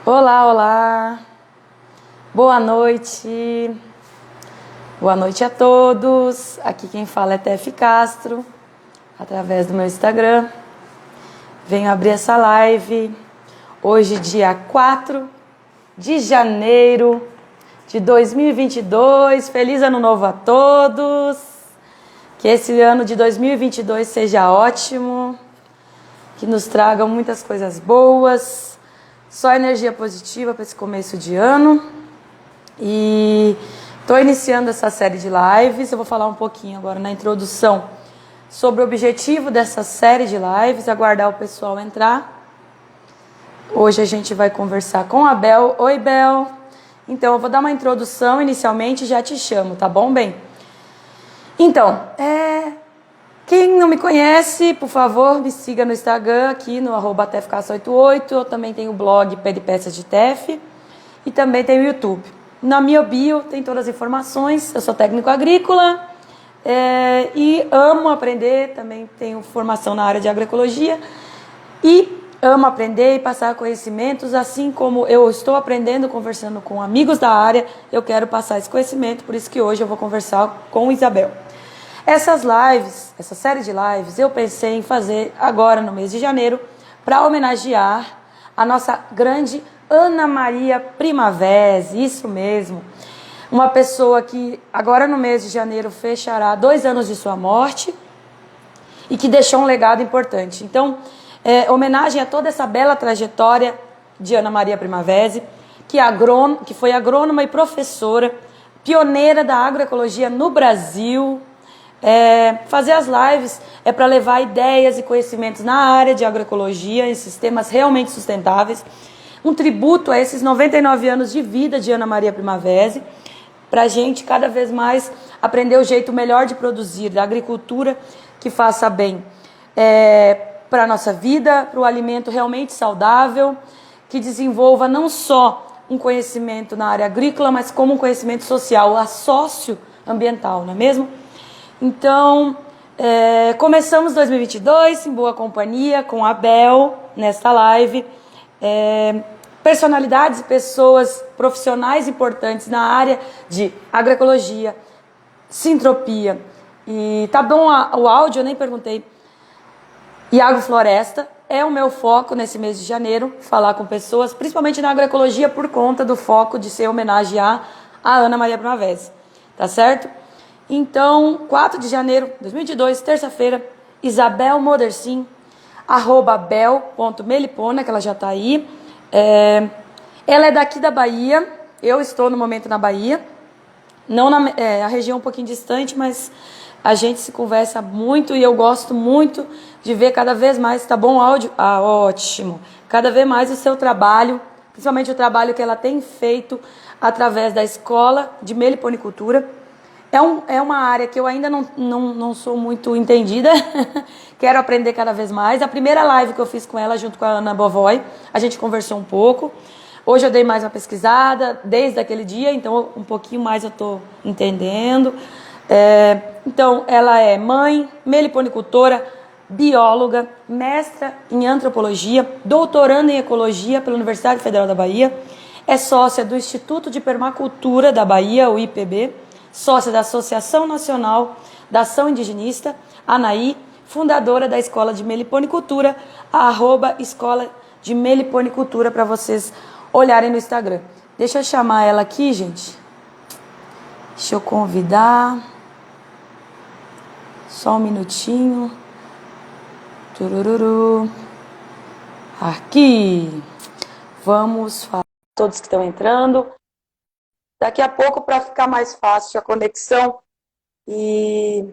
Olá, olá. Boa noite. Boa noite a todos. Aqui quem fala é Tef Castro, através do meu Instagram. Venho abrir essa live hoje, dia 4 de janeiro de 2022. Feliz Ano Novo a todos. Que esse ano de 2022 seja ótimo. Que nos tragam muitas coisas boas. Só energia positiva para esse começo de ano. E estou iniciando essa série de lives. Eu vou falar um pouquinho agora na introdução sobre o objetivo dessa série de lives. Aguardar o pessoal entrar. Hoje a gente vai conversar com a Bel. Oi, Bel. Então, eu vou dar uma introdução inicialmente e já te chamo, tá bom, bem? Então, quem não me conhece, por favor, me siga no Instagram, aqui no @tefcast88. Eu também tenho o blog Peripécias de Tef e também tenho o YouTube. Na minha bio tem todas as informações. Eu sou técnico agrícola e amo aprender. Também tenho formação na área de agroecologia e amo aprender e passar conhecimentos. Assim como eu estou aprendendo, conversando com amigos da área, eu quero passar esse conhecimento. Por isso que hoje eu vou conversar com Isabel. Essas lives, essa série de lives, eu pensei em fazer agora no mês de janeiro para homenagear a nossa grande Ana Maria Primavesi, isso mesmo. Uma pessoa que agora no mês de janeiro fechará 2 anos de sua morte e que deixou um legado importante. Então, homenagem a toda essa bela trajetória de Ana Maria Primavesi, que foi agrônoma e professora, pioneira da agroecologia no Brasil. Fazer as lives é para levar ideias e conhecimentos na área de agroecologia, em sistemas realmente sustentáveis. Um tributo a esses 99 anos de vida de Ana Maria Primavesi, para a gente cada vez mais aprender o jeito melhor de produzir, da agricultura que faça bem para a nossa vida, para o alimento realmente saudável, que desenvolva não só um conhecimento na área agrícola, mas como um conhecimento social, a socioambiental, não é mesmo? Então, começamos 2022 em boa companhia com a Bel nesta live. Personalidades e pessoas profissionais importantes na área de agroecologia, sintropia. E tá bom o áudio, eu nem perguntei. E agrofloresta é o meu foco nesse mês de janeiro, falar com pessoas, principalmente na agroecologia, por conta do foco de ser homenagear a Ana Maria Primavesi. Tá certo? Então, 4 de janeiro de 2022, terça-feira, Isabel Modercin, @bel.melipona, que ela já está aí. Ela é daqui da Bahia, eu estou no momento na Bahia, não a região um pouquinho distante, mas a gente se conversa muito e eu gosto muito de ver cada vez mais, tá bom o áudio? Ah, ótimo! Cada vez mais o seu trabalho, principalmente o trabalho que ela tem feito através da Escola de Meliponicultura. É uma área que eu ainda não sou muito entendida, quero aprender cada vez mais. A primeira live que eu fiz com ela, junto com a Ana Bovoy, a gente conversou um pouco. Hoje eu dei mais uma pesquisada, desde aquele dia, então um pouquinho mais eu estou entendendo. Então, ela é mãe, meliponicultora, bióloga, mestra em antropologia, doutoranda em ecologia pela Universidade Federal da Bahia, é sócia do Instituto de Permacultura da Bahia, o IPB, sócia da Associação Nacional da Ação Indigenista, ANAI, fundadora da Escola de Meliponicultura, @Escola de Meliponicultura, para vocês olharem no Instagram. Deixa eu chamar ela aqui, gente. Deixa eu convidar. Só um minutinho. Turururu. Aqui. Vamos falar com todos que estão entrando. Daqui a pouco, para ficar mais fácil a conexão e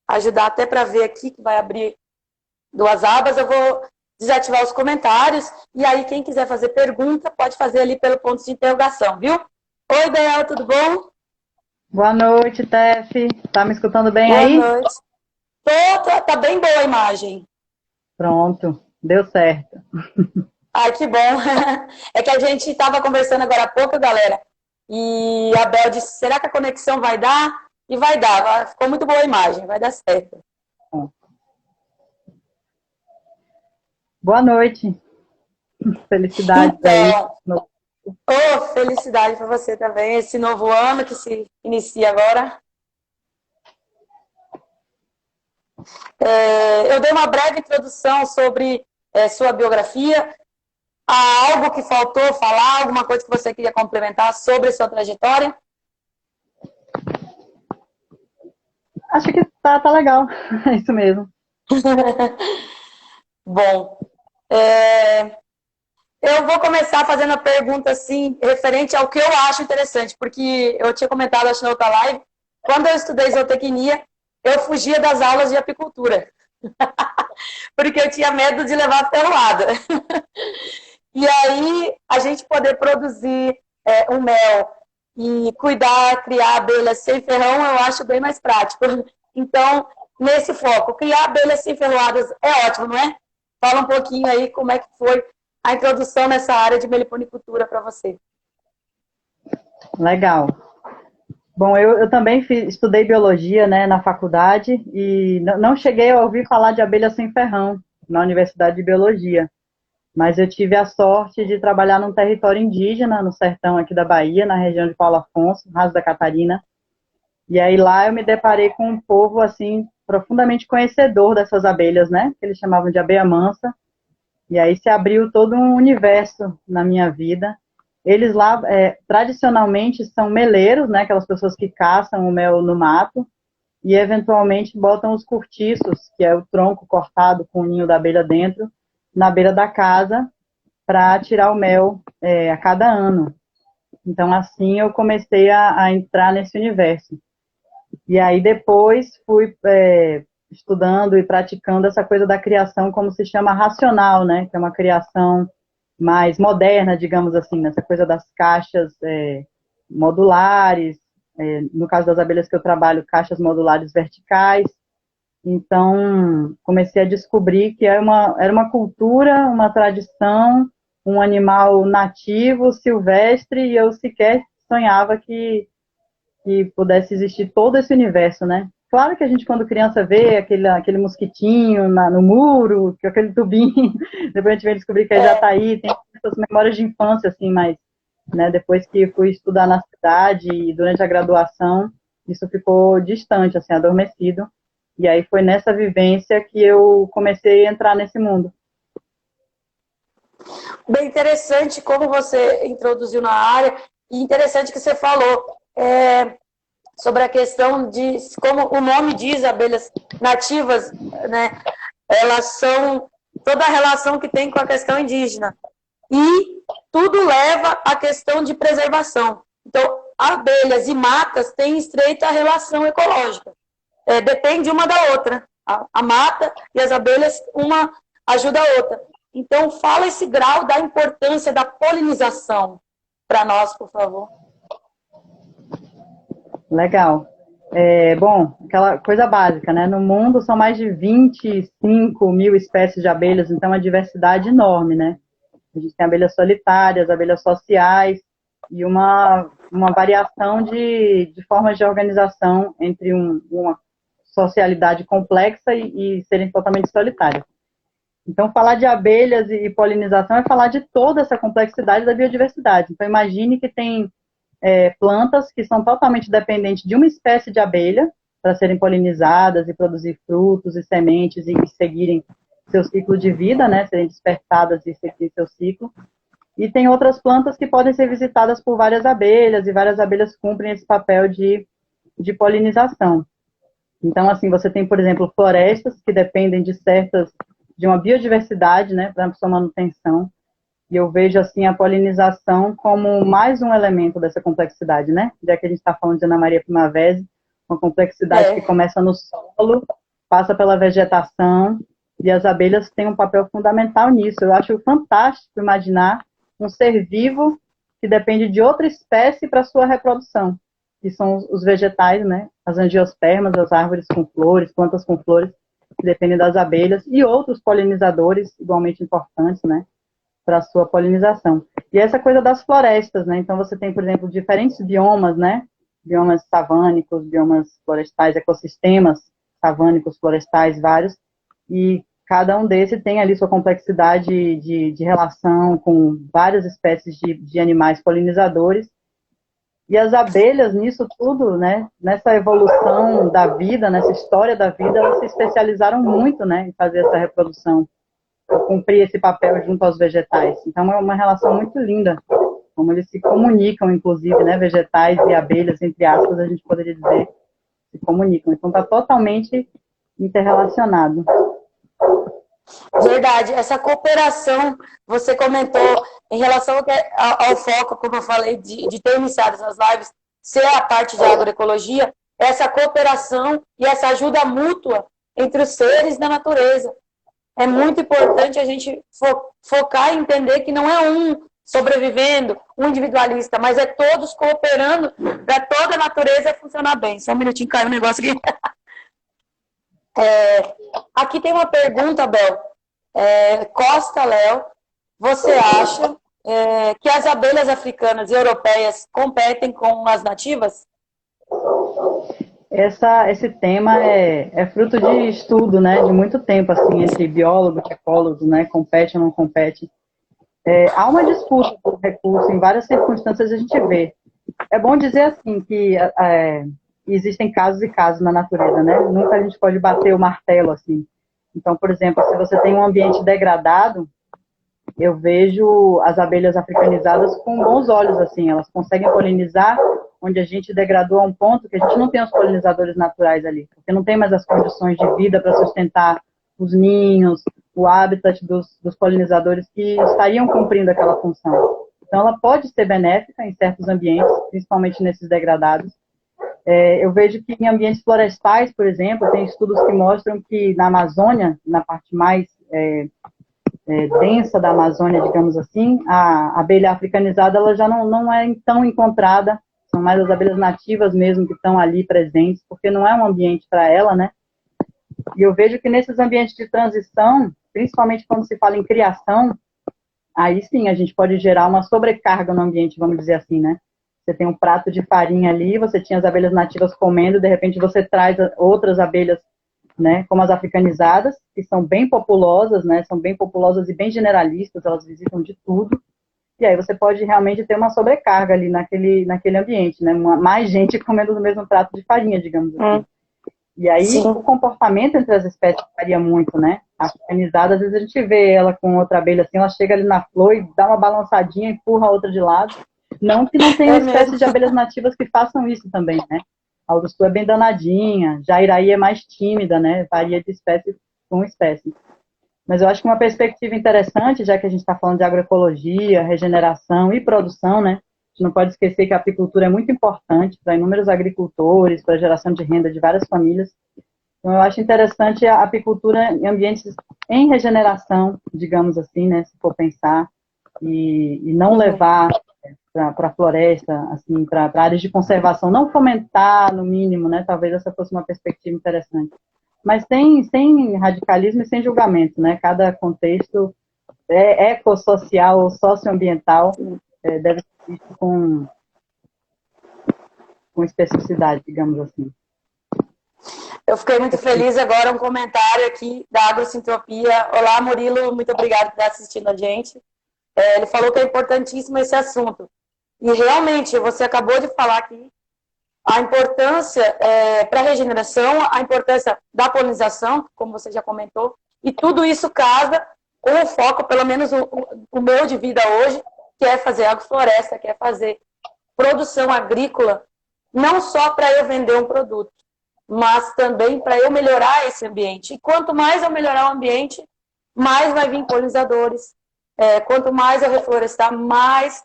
ajudar até para ver aqui, que vai abrir 2 abas, eu vou desativar os comentários. E aí, quem quiser fazer pergunta, pode fazer ali pelo ponto de interrogação, viu? Oi, Bel, tudo bom? Boa noite, Tef. Tá me escutando bem Boa aí? noite. Tá bem boa a imagem. Pronto, deu certo. Ai, que bom. É que a gente estava conversando agora há pouco, galera, e a Bel disse, será que a conexão vai dar? E vai dar, ficou muito boa a imagem, vai dar certo. Boa noite. Felicidades aí. Então, oh, felicidade para você também, esse novo ano que se inicia agora. Eu dei uma breve introdução sobre sua biografia. Há algo que faltou falar, alguma coisa que você queria complementar sobre sua trajetória? Acho que tá legal. É isso mesmo. Bom, eu vou começar fazendo a pergunta assim, referente ao que eu acho interessante, porque eu tinha comentado, acho, na outra live, quando eu estudei zootecnia, eu fugia das aulas de apicultura, porque eu tinha medo de levar ferroada. E aí, a gente poder produzir um mel e cuidar, criar abelhas sem ferrão, eu acho bem mais prático. Então, nesse foco, criar abelhas sem ferroadas é ótimo, não é? Fala um pouquinho aí como é que foi a introdução nessa área de meliponicultura para você. Legal. Bom, eu também estudei biologia, né, na faculdade e não cheguei a ouvir falar de abelha sem ferrão na Universidade de Biologia, mas eu tive a sorte de trabalhar num território indígena, no sertão aqui da Bahia, na região de Paulo Afonso, Raso da Catarina, e aí lá eu me deparei com um povo, assim, profundamente conhecedor dessas abelhas, né, que eles chamavam de abelha mansa, e aí se abriu todo um universo na minha vida. Eles lá, tradicionalmente, são meleiros, né, aquelas pessoas que caçam o mel no mato, e eventualmente botam os cortiços, que é o tronco cortado com o ninho da abelha dentro, na beira da casa, para tirar o mel a cada ano. Então, assim, eu comecei a entrar nesse universo. E aí, depois, fui estudando e praticando essa coisa da criação, como se chama racional, né? Que é uma criação mais moderna, digamos assim, nessa coisa das caixas modulares, no caso das abelhas que eu trabalho, caixas modulares verticais. Então, comecei a descobrir que era uma cultura, uma tradição, um animal nativo, silvestre, e eu sequer sonhava que pudesse existir todo esse universo, né? Claro que a gente, quando criança, vê aquele mosquitinho no muro, que aquele tubinho, depois a gente vem descobrir que ele já está aí, tem essas memórias de infância, assim, mas né, depois que fui estudar na cidade e durante a graduação, isso ficou distante, assim, adormecido. E aí foi nessa vivência que eu comecei a entrar nesse mundo. Bem interessante como você introduziu na área, e interessante que você falou sobre a questão de, como o nome diz, abelhas nativas, né? Elas são toda a relação que tem com a questão indígena. E tudo leva à questão de preservação. Então, abelhas e matas têm estreita relação ecológica. Depende uma da outra. A mata e as abelhas, uma ajuda a outra. Então, fala esse grau da importância da polinização para nós, por favor. Legal. Bom, aquela coisa básica, né? No mundo são mais de 25 mil espécies de abelhas, então uma diversidade enorme, né? A gente tem abelhas solitárias, abelhas sociais e uma variação de formas de organização entre uma socialidade complexa e serem totalmente solitárias. Então, falar de abelhas e polinização é falar de toda essa complexidade da biodiversidade. Então, imagine que tem plantas que são totalmente dependentes de uma espécie de abelha para serem polinizadas e produzir frutos e sementes e seguirem seu ciclo de vida, né, serem despertadas e seguir seu ciclo. E tem outras plantas que podem ser visitadas por várias abelhas, e várias abelhas cumprem esse papel de polinização. Então, assim, você tem, por exemplo, florestas que dependem de uma biodiversidade, né, para sua manutenção. E eu vejo, assim, a polinização como mais um elemento dessa complexidade, né? Já que a gente está falando de Ana Maria Primavera, uma complexidade que começa no solo, passa pela vegetação, e as abelhas têm um papel fundamental nisso. Eu acho fantástico imaginar um ser vivo que depende de outra espécie para sua reprodução, que são os vegetais, né? As angiospermas, as árvores com flores, plantas com flores, que dependem das abelhas, e outros polinizadores igualmente importantes, né? Para a sua polinização. E essa coisa das florestas, né? Então você tem, por exemplo, diferentes biomas, né? Biomas savânicos, biomas florestais, ecossistemas savânicos, florestais, vários, e cada um desses tem ali sua complexidade de relação com várias espécies de animais polinizadores. E as abelhas, nisso tudo, né, nessa evolução da vida, nessa história da vida, elas se especializaram muito, né, em fazer essa reprodução, cumprir esse papel junto aos vegetais. Então, é uma relação muito linda, como eles se comunicam, inclusive, né, vegetais e abelhas, entre aspas, a gente poderia dizer, se comunicam. Então, está totalmente interrelacionado. Verdade. Essa cooperação, você comentou em relação ao foco, como eu falei, de ter iniciado essas lives, ser a parte de agroecologia, essa cooperação e essa ajuda mútua entre os seres da natureza. É muito importante a gente focar e entender que não é um sobrevivendo, um individualista, mas é todos cooperando para toda a natureza funcionar bem. Só um minutinho, caiu um negócio aqui. Aqui tem uma pergunta, Bel. Costa Léo, você acha que as abelhas africanas e europeias competem com as nativas? Esse tema é fruto de estudo, né, de muito tempo, assim, entre biólogos, ecólogos, né, compete ou não compete. Há uma disputa por recurso, em várias circunstâncias a gente vê. É bom dizer, assim, que existem casos e casos na natureza, né, nunca a gente pode bater o martelo, assim. Então, por exemplo, se você tem um ambiente degradado, eu vejo as abelhas africanizadas com bons olhos, assim, elas conseguem polinizar onde a gente degradou a um ponto que a gente não tem os polinizadores naturais ali, porque não tem mais as condições de vida para sustentar os ninhos, o habitat dos polinizadores que estariam cumprindo aquela função. Então, ela pode ser benéfica em certos ambientes, principalmente nesses degradados. Eu vejo que em ambientes florestais, por exemplo, tem estudos que mostram que na Amazônia, na parte mais densa da Amazônia, digamos assim, a abelha africanizada ela já não é tão encontrada, são mais as abelhas nativas mesmo que estão ali presentes, porque não é um ambiente para ela, né? E eu vejo que nesses ambientes de transição, principalmente quando se fala em criação, aí sim a gente pode gerar uma sobrecarga no ambiente, vamos dizer assim, né? Você tem um prato de farinha ali, você tinha as abelhas nativas comendo, de repente você traz outras abelhas, né, como as africanizadas, que são bem populosas, né, são bem populosas e bem generalistas, elas visitam de tudo, e aí você pode realmente ter uma sobrecarga ali naquele ambiente, né, mais gente comendo no mesmo prato de farinha, digamos assim. E aí sim, o comportamento entre as espécies varia muito, né, a africanizada, às vezes a gente vê ela com outra abelha assim, ela chega ali na flor e dá uma balançadinha, empurra a outra de lado, não que não tenha espécies de abelhas nativas que façam isso também, né, a uruçu é bem danadinha, Jairaí é mais tímida, né? Varia de espécie com espécie. Mas eu acho que uma perspectiva interessante, já que a gente está falando de agroecologia, regeneração e produção, né? A gente não pode esquecer que a apicultura é muito importante para inúmeros agricultores, para a geração de renda de várias famílias. Então eu acho interessante a apicultura em ambientes em regeneração, digamos assim, né? Se for pensar, e não levar para a floresta, assim, para áreas de conservação, não fomentar, no mínimo, né? Talvez essa fosse uma perspectiva interessante. Mas sem radicalismo e sem julgamento, né? Cada contexto ecossocial ou socioambiental deve ser visto com especificidade, digamos assim. Eu fiquei muito feliz agora, um comentário aqui da Agrosintropia. Olá, Murilo, muito obrigado por estar assistindo a gente. Ele falou que é importantíssimo esse assunto. E realmente, você acabou de falar aqui a importância para a regeneração, a importância da polinização, como você já comentou, e tudo isso casa com o foco, pelo menos o meu de vida hoje, que é fazer agrofloresta, que é fazer produção agrícola, não só para eu vender um produto, mas também para eu melhorar esse ambiente. E quanto mais eu melhorar o ambiente, mais vai vir polinizadores. Quanto mais eu reflorestar, mais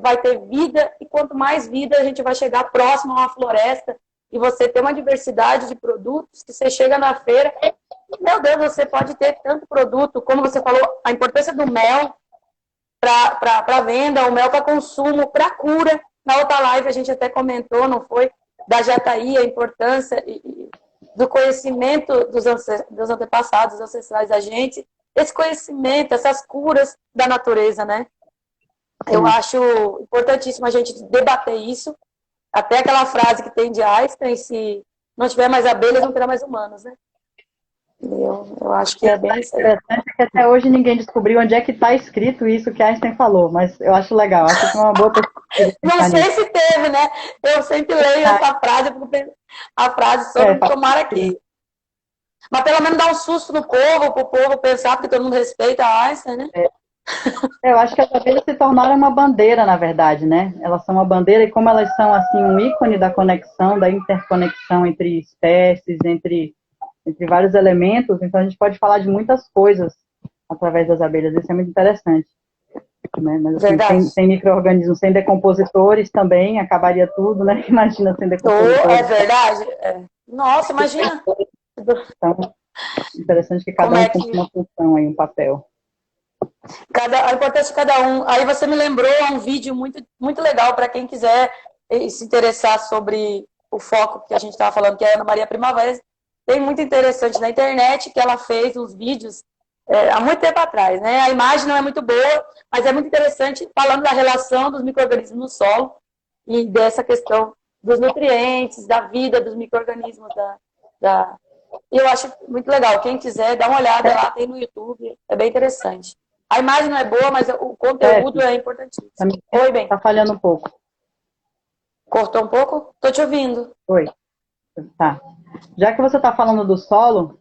vai ter vida, e quanto mais vida a gente vai chegar próximo a uma floresta, e você ter uma diversidade de produtos, que você chega na feira, meu Deus, você pode ter tanto produto, como você falou, a importância do mel para venda, o mel para consumo, para cura. Na outra live a gente até comentou, não foi? Da jataí, a importância do conhecimento dos antepassados, dos ancestrais da gente, esse conhecimento, essas curas da natureza, né? Eu acho importantíssimo a gente debater isso. Até aquela frase que tem de Einstein, se não tiver mais abelhas, não terá mais humanos, né? Eu acho que é bem isso aí. Interessante é que até hoje ninguém descobriu onde é que está escrito isso que Einstein falou, mas eu acho legal, acho que é uma boa perspectiva Não pensar sei nisso. se teve, né? Eu sempre leio essa frase, a frase sobre Faz tomara sentido. que. Mas pelo menos dá um susto no povo, pro povo pensar, porque todo mundo respeita a Einstein, né? Eu acho que as abelhas se tornaram uma bandeira, na verdade, né? Elas são uma bandeira e como elas são, assim, um ícone da conexão, da interconexão entre espécies, entre vários elementos, então a gente pode falar de muitas coisas através das abelhas, isso é muito interessante. Né? Mas, assim, Verdade. sem micro-organismos, sem decompositores também, acabaria tudo, né? Imagina sem É decompositores. verdade. É. Nossa, imagina Então, interessante que cada como um é cumpre que uma função aí, um papel. a importância de cada um. Aí você me lembrou um vídeo muito, muito legal para quem quiser se interessar sobre o foco que a gente estava falando, que é a Ana Maria Primavera. Tem muito interessante na internet que ela fez uns vídeos há muito tempo atrás, né? A imagem não é muito boa, mas é muito interessante falando da relação dos micro-organismos no solo e dessa questão dos nutrientes, da vida dos micro-organismos, E eu acho muito legal. Quem quiser, dá uma olhada lá, tem no YouTube. É bem interessante. A imagem não é boa, mas o conteúdo Steph, é importantíssimo. tá me Oi, bem. tá falhando um pouco. Cortou um pouco? Tô te ouvindo. Oi, tá. Já que você está falando do solo,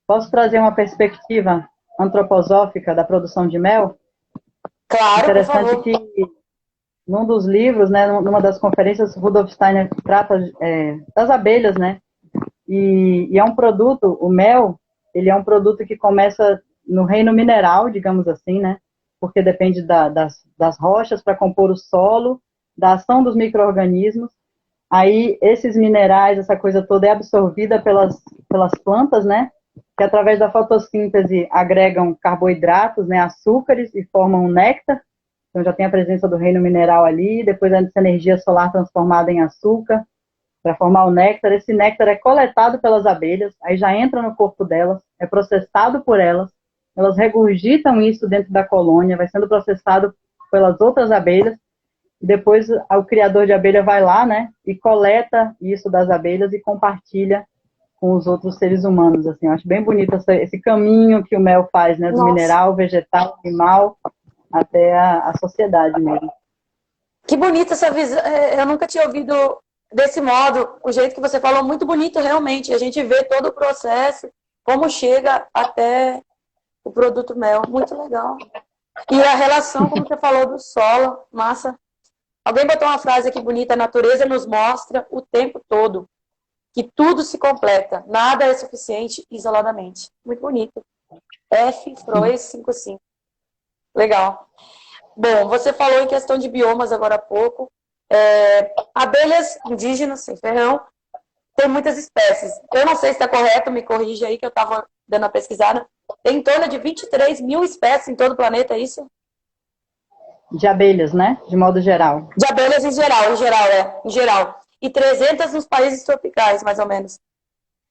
posso trazer uma perspectiva antroposófica da produção de mel? Claro, por Interessante favor. que num dos livros, né, numa das conferências, Rudolf Steiner trata das abelhas, né? E é um produto, o mel, ele é um produto que começa no reino mineral, digamos assim, né? Porque depende das rochas para compor o solo, da ação dos micro-organismos. Aí, esses minerais, essa coisa toda é absorvida pelas plantas, né? Que através da fotossíntese agregam carboidratos, né? Açúcares e formam um néctar. Então, já tem a presença do reino mineral ali. Depois, essa energia solar transformada em açúcar para formar o néctar. Esse néctar é coletado pelas abelhas, aí já entra no corpo delas, é processado por elas, elas regurgitam isso dentro da colônia, vai sendo processado pelas outras abelhas, e depois o criador de abelha vai lá, né, e coleta isso das abelhas e compartilha com os outros seres humanos, assim, eu acho bem bonito esse caminho que o mel faz, né, do Nossa, mineral, vegetal, animal, até a sociedade mesmo. que bonita essa visão. Eu nunca tinha ouvido desse modo. O jeito que você falou, muito bonito, realmente. A gente vê todo o processo, como chega até o produto mel. Muito legal. E a relação, como você falou, do solo. Massa. Alguém botou uma frase aqui bonita: a natureza nos mostra o tempo todo que tudo se completa, nada é suficiente isoladamente. Muito bonito. F. Froes 55. Legal. Bom, você falou em questão de biomas agora há pouco. Abelhas indígenas, sem ferrão, tem muitas espécies. Eu não sei se está correto, me corrija aí, que eu estava dando a pesquisada. Tem em torno de 23 mil espécies em todo o planeta, é isso? De abelhas, né, de modo geral. De abelhas em geral. E 300 nos países tropicais, mais ou menos.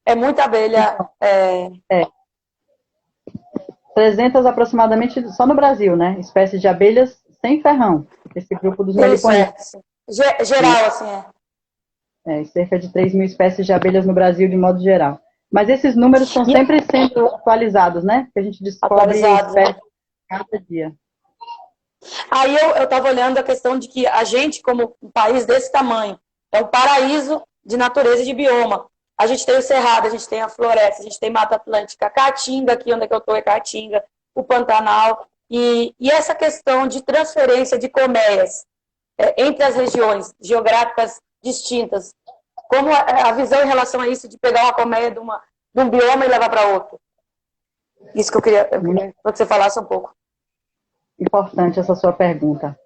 É muita abelha. Então, 300 aproximadamente só no Brasil, né? Espécies de abelhas sem ferrão, esse grupo dos Isso, meliponídeos, né? Geral, assim, é. Cerca de 3 mil espécies de abelhas no Brasil de modo geral. Mas esses números estão E sempre sendo atualizados, né? Porque a gente descobre atualizados, né? espécies cada dia. Aí eu estava olhando a questão de que a gente, como um país desse tamanho, é um paraíso de natureza e de bioma. A gente tem o Cerrado, a gente tem a floresta, a gente tem Mata Atlântica, a Caatinga, aqui onde é que eu estou é Caatinga, o Pantanal. E essa questão de transferência de colmeias entre as regiões geográficas distintas, como a visão em relação a isso de pegar uma colmeia de um bioma e levar para outro? Isso que eu queria que você falasse um pouco. Importante essa sua pergunta.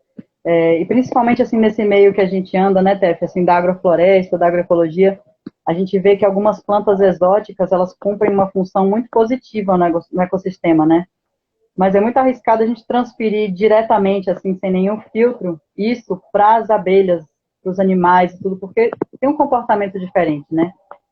E principalmente assim nesse meio que a gente anda, né, Tef, assim, da agrofloresta, da agroecologia, a gente vê que algumas plantas exóticas, elas cumprem uma função muito positiva no ecossistema, né? Mas é muito arriscado a gente transferir diretamente, assim, sem nenhum filtro, isso para as abelhas, para os animais e tudo, porque tem um comportamento diferente, né?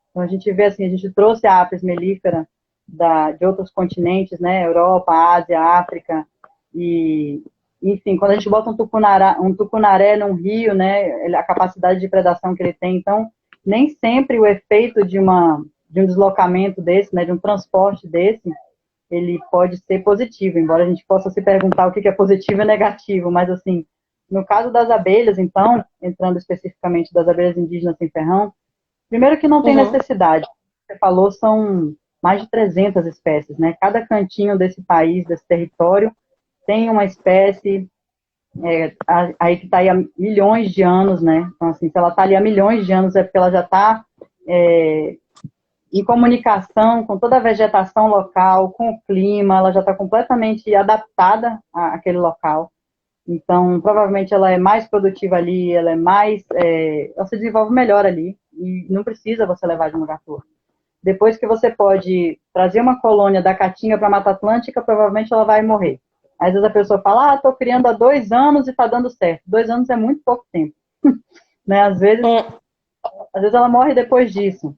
Então a gente vê assim, a gente trouxe a apis mellifera de outros continentes, né? Europa, Ásia, África, e enfim, quando a gente bota um tucunaré num rio, né? A capacidade de predação que ele tem, então nem sempre o efeito de uma de um deslocamento desse, né, de um transporte desse, ele pode ser positivo, embora a gente possa se perguntar o que é positivo e negativo, mas assim, no caso das abelhas, então, entrando especificamente das abelhas indígenas sem ferrão, primeiro que não tem necessidade, você falou, são mais de 300 espécies, né, cada cantinho desse país, desse território, tem uma espécie, aí que está aí há milhões de anos, né, então assim, se ela está ali há milhões de anos é porque ela já está em comunicação com toda a vegetação local, com o clima, ela já está completamente adaptada àquele local. Então, provavelmente ela é mais produtiva ali, ela é mais, ela se desenvolve melhor ali e não precisa você levar de um lugar para outro. Depois que você pode trazer uma colônia da Caatinga para a Mata Atlântica, provavelmente ela vai morrer. Às vezes a pessoa fala, estou criando há 2 anos e está dando certo. 2 anos é muito pouco tempo. Né? Às vezes ela morre depois disso.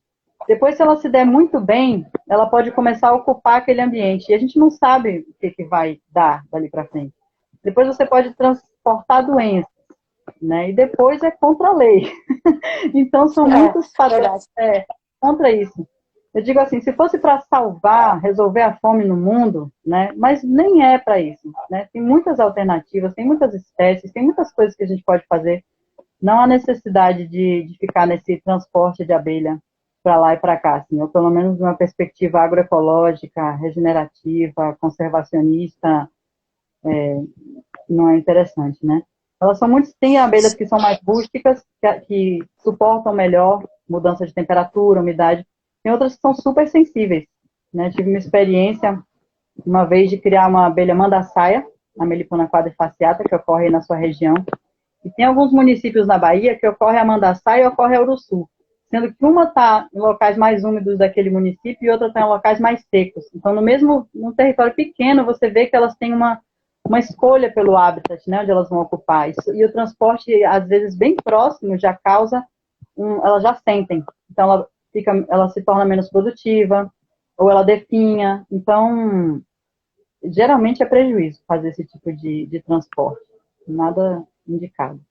Depois, se ela se der muito bem, ela pode começar a ocupar aquele ambiente. E a gente não sabe o que vai dar dali para frente. Depois você pode transportar doenças, né? E depois é contra a lei. Então, são muitos fatores contra isso. Eu digo assim, se fosse para salvar, resolver a fome no mundo, né? Mas nem é para isso, né? Tem muitas alternativas, tem muitas espécies, tem muitas coisas que a gente pode fazer. Não há necessidade de ficar nesse transporte de abelha para lá e para cá, assim, ou pelo menos de uma perspectiva agroecológica, regenerativa, conservacionista, não é interessante, né? Elas são muito, tem abelhas que são mais rústicas, que suportam melhor mudança de temperatura, umidade, tem outras que são super sensíveis, né? Tive uma experiência uma vez de criar uma abelha mandaçaia, a Melipona quadrifaciata, que ocorre aí na sua região, e tem alguns municípios na Bahia que ocorre a mandaçaia e ocorre a uruçu, sendo que uma está em locais mais úmidos daquele município e outra está em locais mais secos. Então, num território pequeno, você vê que elas têm uma escolha pelo habitat, né, onde elas vão ocupar. E o transporte, às vezes, bem próximo, já causa, elas já sentem. Então, ela se torna menos produtiva, ou ela definha. Então, geralmente é prejuízo fazer esse tipo de transporte. Nada indicado.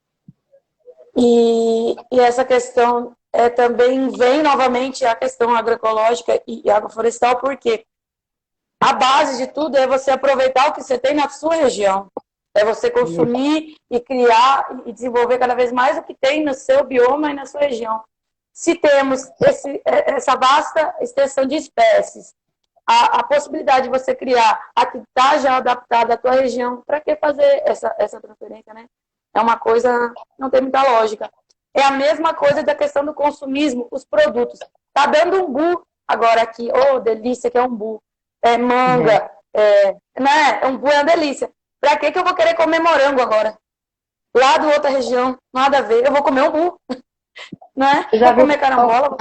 E essa questão também vem novamente a questão agroecológica e agroflorestal, porque a base de tudo é você aproveitar o que você tem na sua região. É você consumir e criar e desenvolver cada vez mais o que tem no seu bioma e na sua região. Se temos essa vasta extensão de espécies, a possibilidade de você criar a que está já adaptada à tua região, para que fazer essa transferência, né? É uma coisa, não tem muita lógica. É a mesma coisa da questão do consumismo, os produtos. Tá dando umbu agora aqui, delícia que é umbu. Manga, né? Umbu é uma delícia. Pra que eu vou querer comer morango agora? Lá de outra região, nada a ver. Eu vou comer umbu, né? Já vou comer carambola.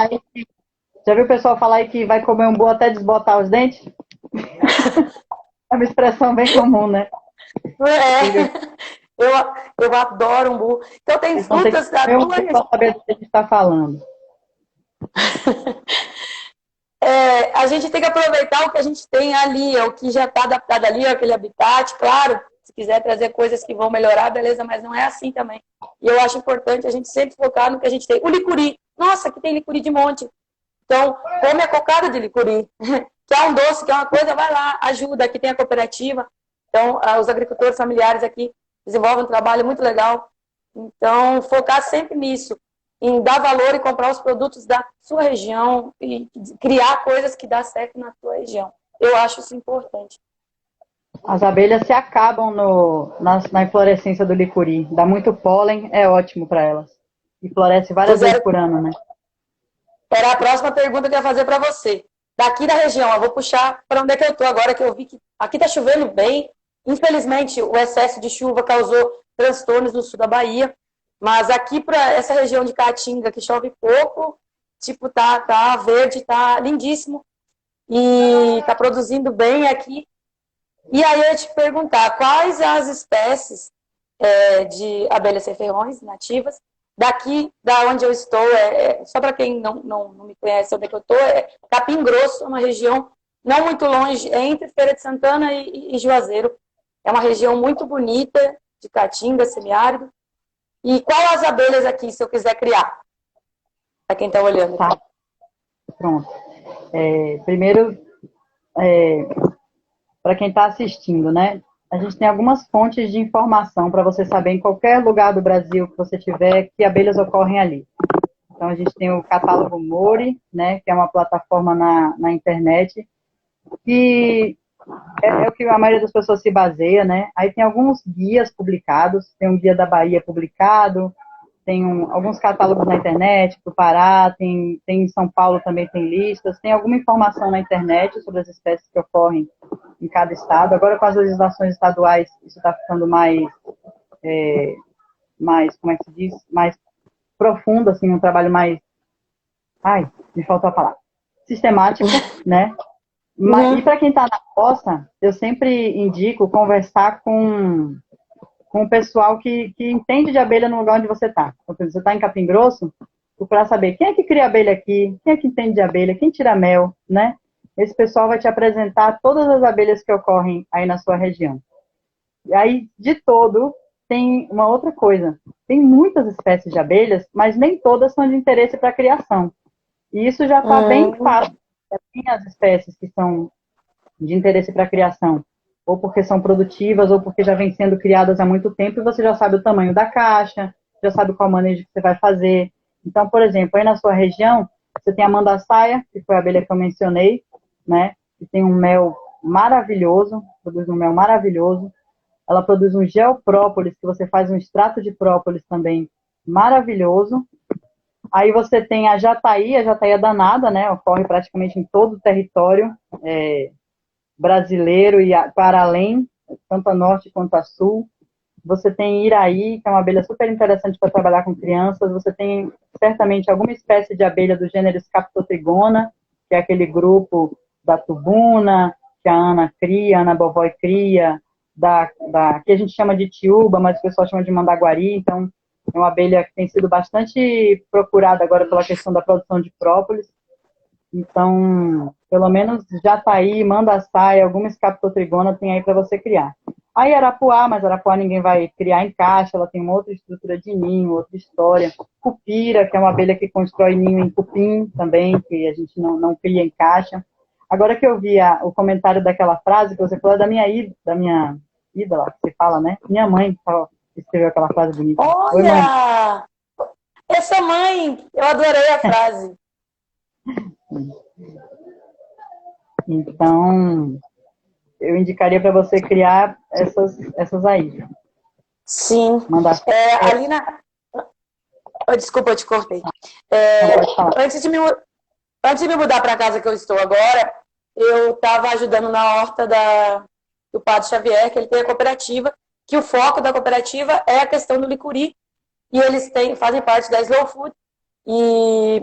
Já viu o pessoal falar aí que vai comer umbu até desbotar os dentes? É uma expressão bem comum, né? Eu adoro umbu. Então tem frutas da tua região. Para saber do que a gente está falando. A gente tem que aproveitar o que a gente tem ali, o que já está adaptado ali, aquele habitat, claro. Se quiser trazer coisas que vão melhorar, beleza, mas não é assim também. E eu acho importante a gente sempre focar no que a gente tem. O licuri. Nossa, aqui tem licuri de monte. Então, come a cocada de licuri. Quer um doce, quer uma coisa, vai lá, ajuda. Aqui tem a cooperativa. Então, os agricultores familiares aqui desenvolvem um trabalho muito legal. Então, focar sempre nisso, em dar valor e comprar os produtos da sua região e criar coisas que dão certo na sua região. Eu acho isso importante. As abelhas se acabam na inflorescência do licuri. Dá muito pólen, é ótimo para elas. E floresce várias vezes por ano, né? Era a próxima pergunta que eu ia fazer para você. Daqui da região, eu vou puxar para onde é que eu estou agora, que eu vi que aqui está chovendo bem. Infelizmente, o excesso de chuva causou transtornos no sul da Bahia. Mas aqui para essa região de Caatinga, que chove pouco, tipo, tá verde, tá lindíssimo. E tá produzindo bem aqui. E aí eu ia te perguntar, quais as espécies de abelhas sem ferrões nativas daqui, da onde eu estou, só para quem não me conhece onde é que eu estou, Capim Grosso, uma região não muito longe, entre Feira de Santana e Juazeiro. É uma região muito bonita, de Caatinga, semiárido. E qual as abelhas aqui, se eu quiser criar? Para quem está olhando. Tá. Pronto. Primeiro, para quem está assistindo, né? A gente tem algumas fontes de informação para você saber em qualquer lugar do Brasil que você tiver que abelhas ocorrem ali. Então, a gente tem o catálogo Mori, né, que é uma plataforma na internet, que é o que a maioria das pessoas se baseia, né? Aí tem alguns guias publicados, tem um guia da Bahia publicado, tem alguns catálogos na internet, do Pará, tem em São Paulo também tem listas, tem alguma informação na internet sobre as espécies que ocorrem em cada estado. Agora, com as legislações estaduais, isso está ficando como é que se diz? Mais profundo, assim, um trabalho mais... Ai, me faltou a palavra. Sistemático, né? E para quem está na roça, eu sempre indico conversar com o pessoal que entende de abelha no lugar onde você está. Então, você está em Capim Grosso, procurar saber quem é que cria abelha aqui, quem é que entende de abelha, quem tira mel, né? Esse pessoal vai te apresentar todas as abelhas que ocorrem aí na sua região. E aí, de todo, tem uma outra coisa. Tem muitas espécies de abelhas, mas nem todas são de interesse para a criação. E isso já está bem fácil. Tem as espécies que são de interesse para a criação, ou porque são produtivas, ou porque já vêm sendo criadas há muito tempo, e você já sabe o tamanho da caixa, já sabe qual manejo que você vai fazer. Então, por exemplo, aí na sua região, você tem a mandaçaia, que foi a abelha que eu mencionei, né, que tem um mel maravilhoso, produz um mel maravilhoso. Ela produz um gel própolis, que você faz um extrato de própolis também maravilhoso. Aí você tem a jataí é danada, né, ocorre praticamente em todo o território brasileiro e para além, tanto a norte quanto a sul. Você tem iraí, que é uma abelha super interessante para trabalhar com crianças. Você tem, certamente, alguma espécie de abelha do gênero Scaptotrigona, que é aquele grupo da tubuna, que a Ana cria, a Ana Bovoi cria, que a gente chama de tiúba, mas o pessoal chama de mandaguari. Então, é uma abelha que tem sido bastante procurada agora pela questão da produção de própolis. Então, pelo menos jataí, mandaçaia, alguma Scaptotrigona tem aí para você criar. Aí arapuá, mas arapuá ninguém vai criar em caixa, ela tem uma outra estrutura de ninho, outra história. Cupira, que é uma abelha que constrói ninho em cupim também, que a gente não cria em caixa. Agora que eu vi o comentário daquela frase que você falou, da minha ídola, que você fala, né? Minha mãe escreveu aquela frase bonita. Olha! Oi, mãe. Essa mãe, eu adorei a frase. Então, eu indicaria para você criar essas aí. Sim. Mandar. Ali na... Desculpa, eu te cortei. Antes de me mudar para a casa que eu estou agora, eu estava ajudando na horta do Padre Xavier, que ele tem a cooperativa, que o foco da cooperativa é a questão do licuri, e eles fazem parte da Slow Food, e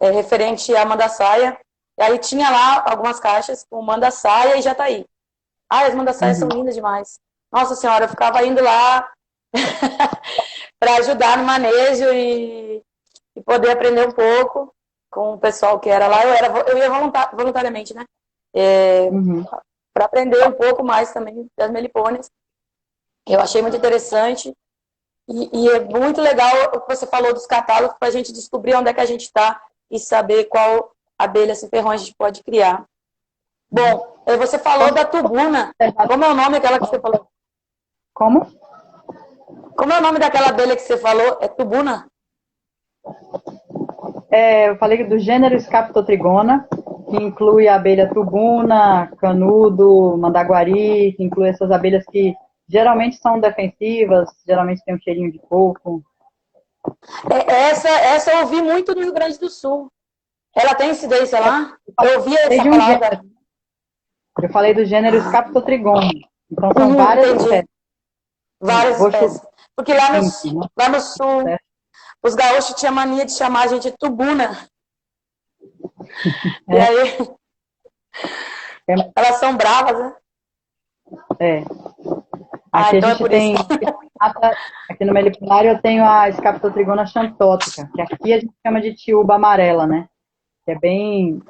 referente à mandaçaia. E aí tinha lá algumas caixas com mandaçaia e jataí. As mandaçaias são lindas demais. Nossa Senhora, eu ficava indo lá para ajudar no manejo e poder aprender um pouco com o pessoal que era lá. Eu ia voluntariamente, né? Para aprender um pouco mais também das melipônias. Eu achei muito interessante. E é muito legal o que você falou dos catálogos para a gente descobrir onde é que a gente está e saber qual abelha ciferrões a gente pode criar. Bom, você falou da tubuna. Como é o nome daquela que você falou? Como? Como é o nome daquela abelha que você falou? É tubuna? Eu falei do gênero Scaptotrigona, que inclui a abelha tubuna, canudo, mandaguari, que inclui essas abelhas que geralmente são defensivas, geralmente tem um cheirinho de coco. Essa eu ouvi muito no Rio Grande do Sul. Ela tem incidência lá? Eu ouvi essa palavra. Eu falei do gênero Scaptotrigona. Então são várias espécies. Várias espécies. Porque lá no sul, os gaúchos tinham mania de chamar a gente de tubuna. E aí, elas são bravas, né? Aqui a gente tem... Aqui no meliponário eu tenho a Scaptotrigona xantótica, que aqui a gente chama de tiúba amarela, né? Que é bem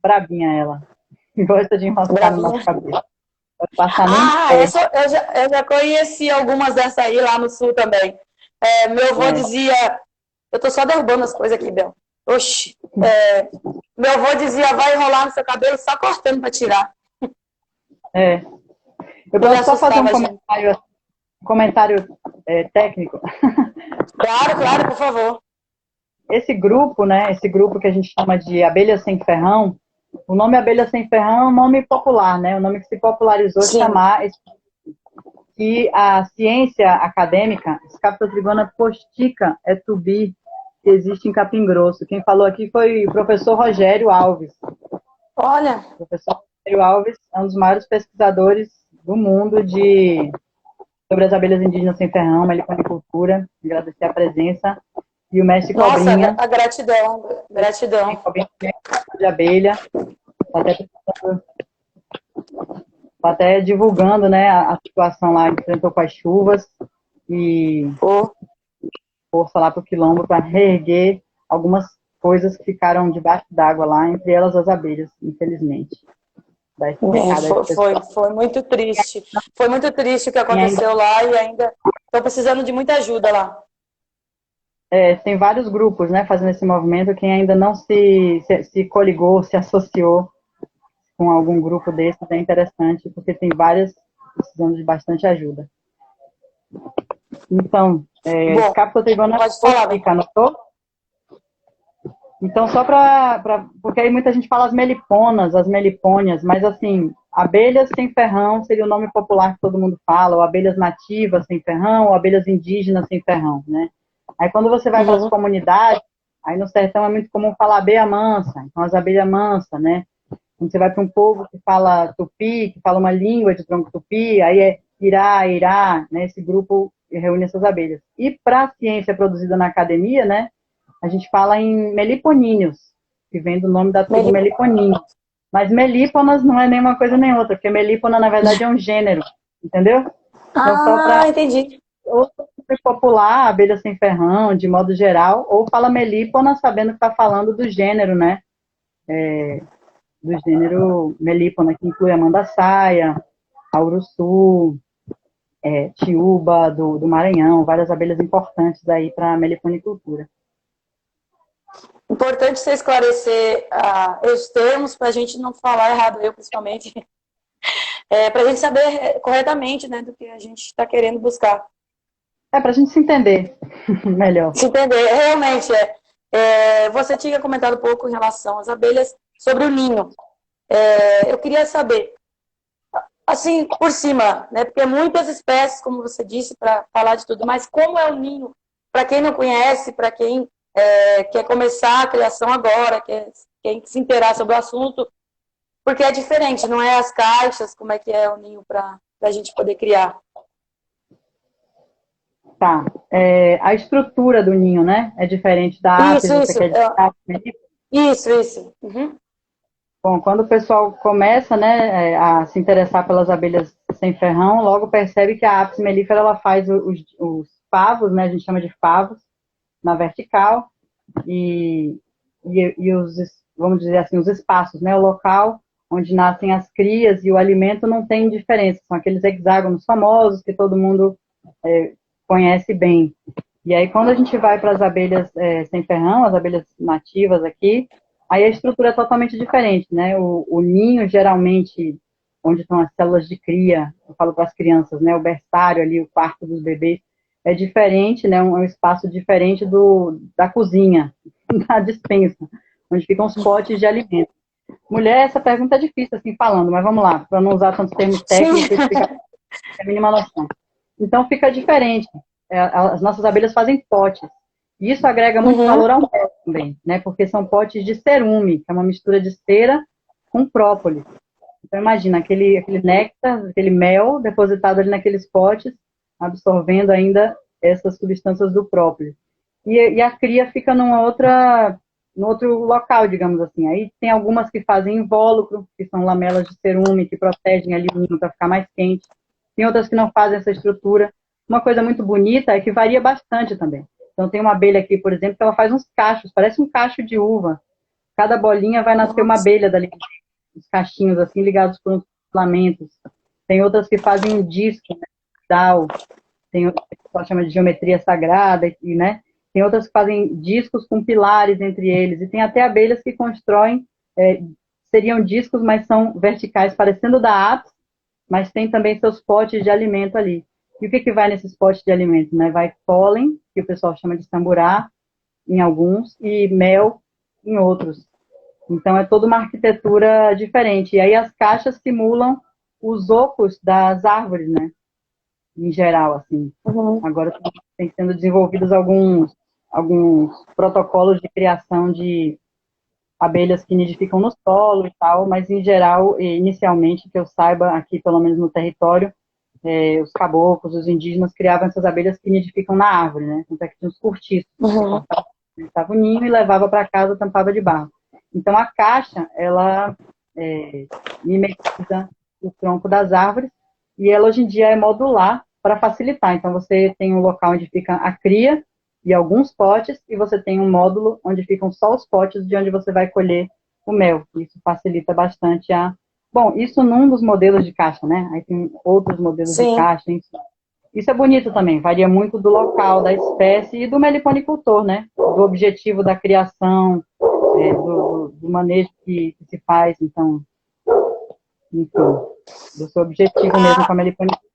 brabinha ela. Gosta de enroscar no nosso cabelo. Essa eu já conheci algumas dessas aí lá no sul também. Meu avô dizia... Eu tô só derrubando as coisas aqui, Bel. Oxi, meu avô dizia, vai enrolar no seu cabelo só cortando para tirar. É. Eu Ele posso só fazer assustava a gente. um comentário técnico. Claro, claro, por favor. Esse grupo, né, esse grupo que a gente chama de abelha sem ferrão, o nome abelha sem ferrão é um nome popular, né, o nome que se popularizou Sim. chamar que a ciência acadêmica, Scapula trigona postica é tubi, que existe em Capim Grosso. Quem falou aqui foi o professor Rogério Alves. Olha. O professor Rogério Alves é um dos maiores pesquisadores do mundo sobre as abelhas indígenas sem ferrão, meliponicultura. Agradecer a presença. E o mestre Nossa, Cobrinha. a gratidão, gratidão. Cobrinha de abelha. Tá até divulgando, né, a situação lá, enfrentou com as chuvas e força lá para o quilombo para reerguer algumas coisas que ficaram debaixo d'água lá, entre elas as abelhas, infelizmente. Foi muito triste. Foi muito triste o que aconteceu lá e ainda estou precisando de muita ajuda lá. Tem vários grupos, né, fazendo esse movimento. Quem ainda não se coligou, se associou com algum grupo desses é interessante, porque tem várias precisando de bastante ajuda. Então, Scapula trigona postica, anotou? Então, só porque aí muita gente fala as meliponas, as melipônias, mas assim, abelhas sem ferrão seria o nome popular que todo mundo fala, ou abelhas nativas sem ferrão, ou abelhas indígenas sem ferrão, né? Aí quando você vai para as comunidades, aí no sertão é muito comum falar abelha mansa, então as abelhas mansas, né? Quando você vai para um povo que fala tupi, que fala uma língua de tronco tupi, aí é irá, né? Esse grupo reúne essas abelhas. E para a ciência produzida na academia, né? A gente fala em meliponíneos, que vem do nome da tribo meliponíneos. Mas melíponas não é nem uma coisa nem outra, porque melípona, na verdade, é um gênero, entendeu? Então, só para entendi. Ou popular, abelha sem ferrão, de modo geral, ou fala melípona, sabendo que está falando do gênero, né? Do gênero melípona, que inclui a mandaçaia, a uruçu, tiúba do Maranhão, várias abelhas importantes aí para a meliponicultura. Importante você esclarecer os termos para a gente não falar errado, eu principalmente, para a gente saber corretamente, né, do que a gente está querendo buscar. Para a gente se entender melhor. Se entender, realmente você tinha comentado um pouco em relação às abelhas sobre o ninho. Eu queria saber, assim, por cima, né, porque muitas espécies, como você disse, para falar de tudo, mas como é o ninho, para quem não conhece, para quem quer começar a criação agora, quer se inteirar sobre o assunto, porque é diferente, não é as caixas, como é que é o ninho para a gente poder criar. Tá. A estrutura do ninho, né? É diferente da apis, você quer dizer? Isso. Uhum. Bom, quando o pessoal começa, né, a se interessar pelas abelhas sem ferrão, logo percebe que a apis mellifera ela faz os favos, né? A gente chama de favos, na vertical, e os, vamos dizer assim, os espaços, né? O local onde nascem as crias e o alimento não tem diferença, são aqueles hexágonos famosos que todo mundo conhece bem. E aí, quando a gente vai para as abelhas sem ferrão, as abelhas nativas aqui, aí a estrutura é totalmente diferente, né? O ninho, geralmente, onde estão as células de cria, eu falo para as crianças, né? O berçário ali, o quarto dos bebês, é diferente, né? Um espaço diferente da cozinha, da despensa, onde ficam os potes de alimento. Mulher, essa pergunta é difícil, assim, falando, mas vamos lá, para não usar tantos termos técnicos, explicar a mínima noção. Então, fica diferente. As nossas abelhas fazem potes. E isso agrega muito valor ao mel também, né? Porque são potes de cerume, que é uma mistura de cera com própolis. Então, imagina, aquele néctar, aquele mel depositado ali naqueles potes, absorvendo ainda essas substâncias do própolis. E a cria fica no outro local, digamos assim. Aí tem algumas que fazem invólucro, que são lamelas de cerume, que protegem ali o ninho para ficar mais quente. Tem outras que não fazem essa estrutura. Uma coisa muito bonita é que varia bastante também. Então, tem uma abelha aqui, por exemplo, que ela faz uns cachos, parece um cacho de uva. Cada bolinha vai nascer uma abelha dali, os cachinhos assim, ligados por uns filamentos. Tem outras que fazem um disco, né, tem outras que a gente chama de geometria sagrada, né? tem outras que fazem discos com pilares entre eles, e tem até abelhas que constroem, seriam discos, mas são verticais, parecendo da apis, mas tem também seus potes de alimento ali. E o que vai nesses potes de alimento? Né? Vai pólen, que o pessoal chama de samburá, em alguns, e mel em outros. Então, é toda uma arquitetura diferente. E aí as caixas simulam os ocos das árvores, né? Em geral, assim. Uhum. Agora tem sendo desenvolvidos alguns protocolos de criação de abelhas que nidificam no solo e tal, mas em geral, inicialmente, que eu saiba, aqui pelo menos no território, os caboclos, os indígenas criavam essas abelhas que nidificam na árvore, né? Então, aqui tinha uns cortiços. Uhum. Cortava o ninho e levava para casa, tampava de barro. Então, a caixa, ela mimetiza o tronco das árvores e ela, hoje em dia, é modular para facilitar. Então, você tem um local onde fica a cria e alguns potes, e você tem um módulo onde ficam só os potes de onde você vai colher o mel. Isso facilita bastante a... Bom, isso num dos modelos de caixa, né? Aí tem outros modelos de Sim. caixa. Isso é bonito também, varia muito do local, da espécie e do meliponicultor, né? Do objetivo da criação, do manejo que se faz, então, enfim, do seu objetivo mesmo com a meliponicultura.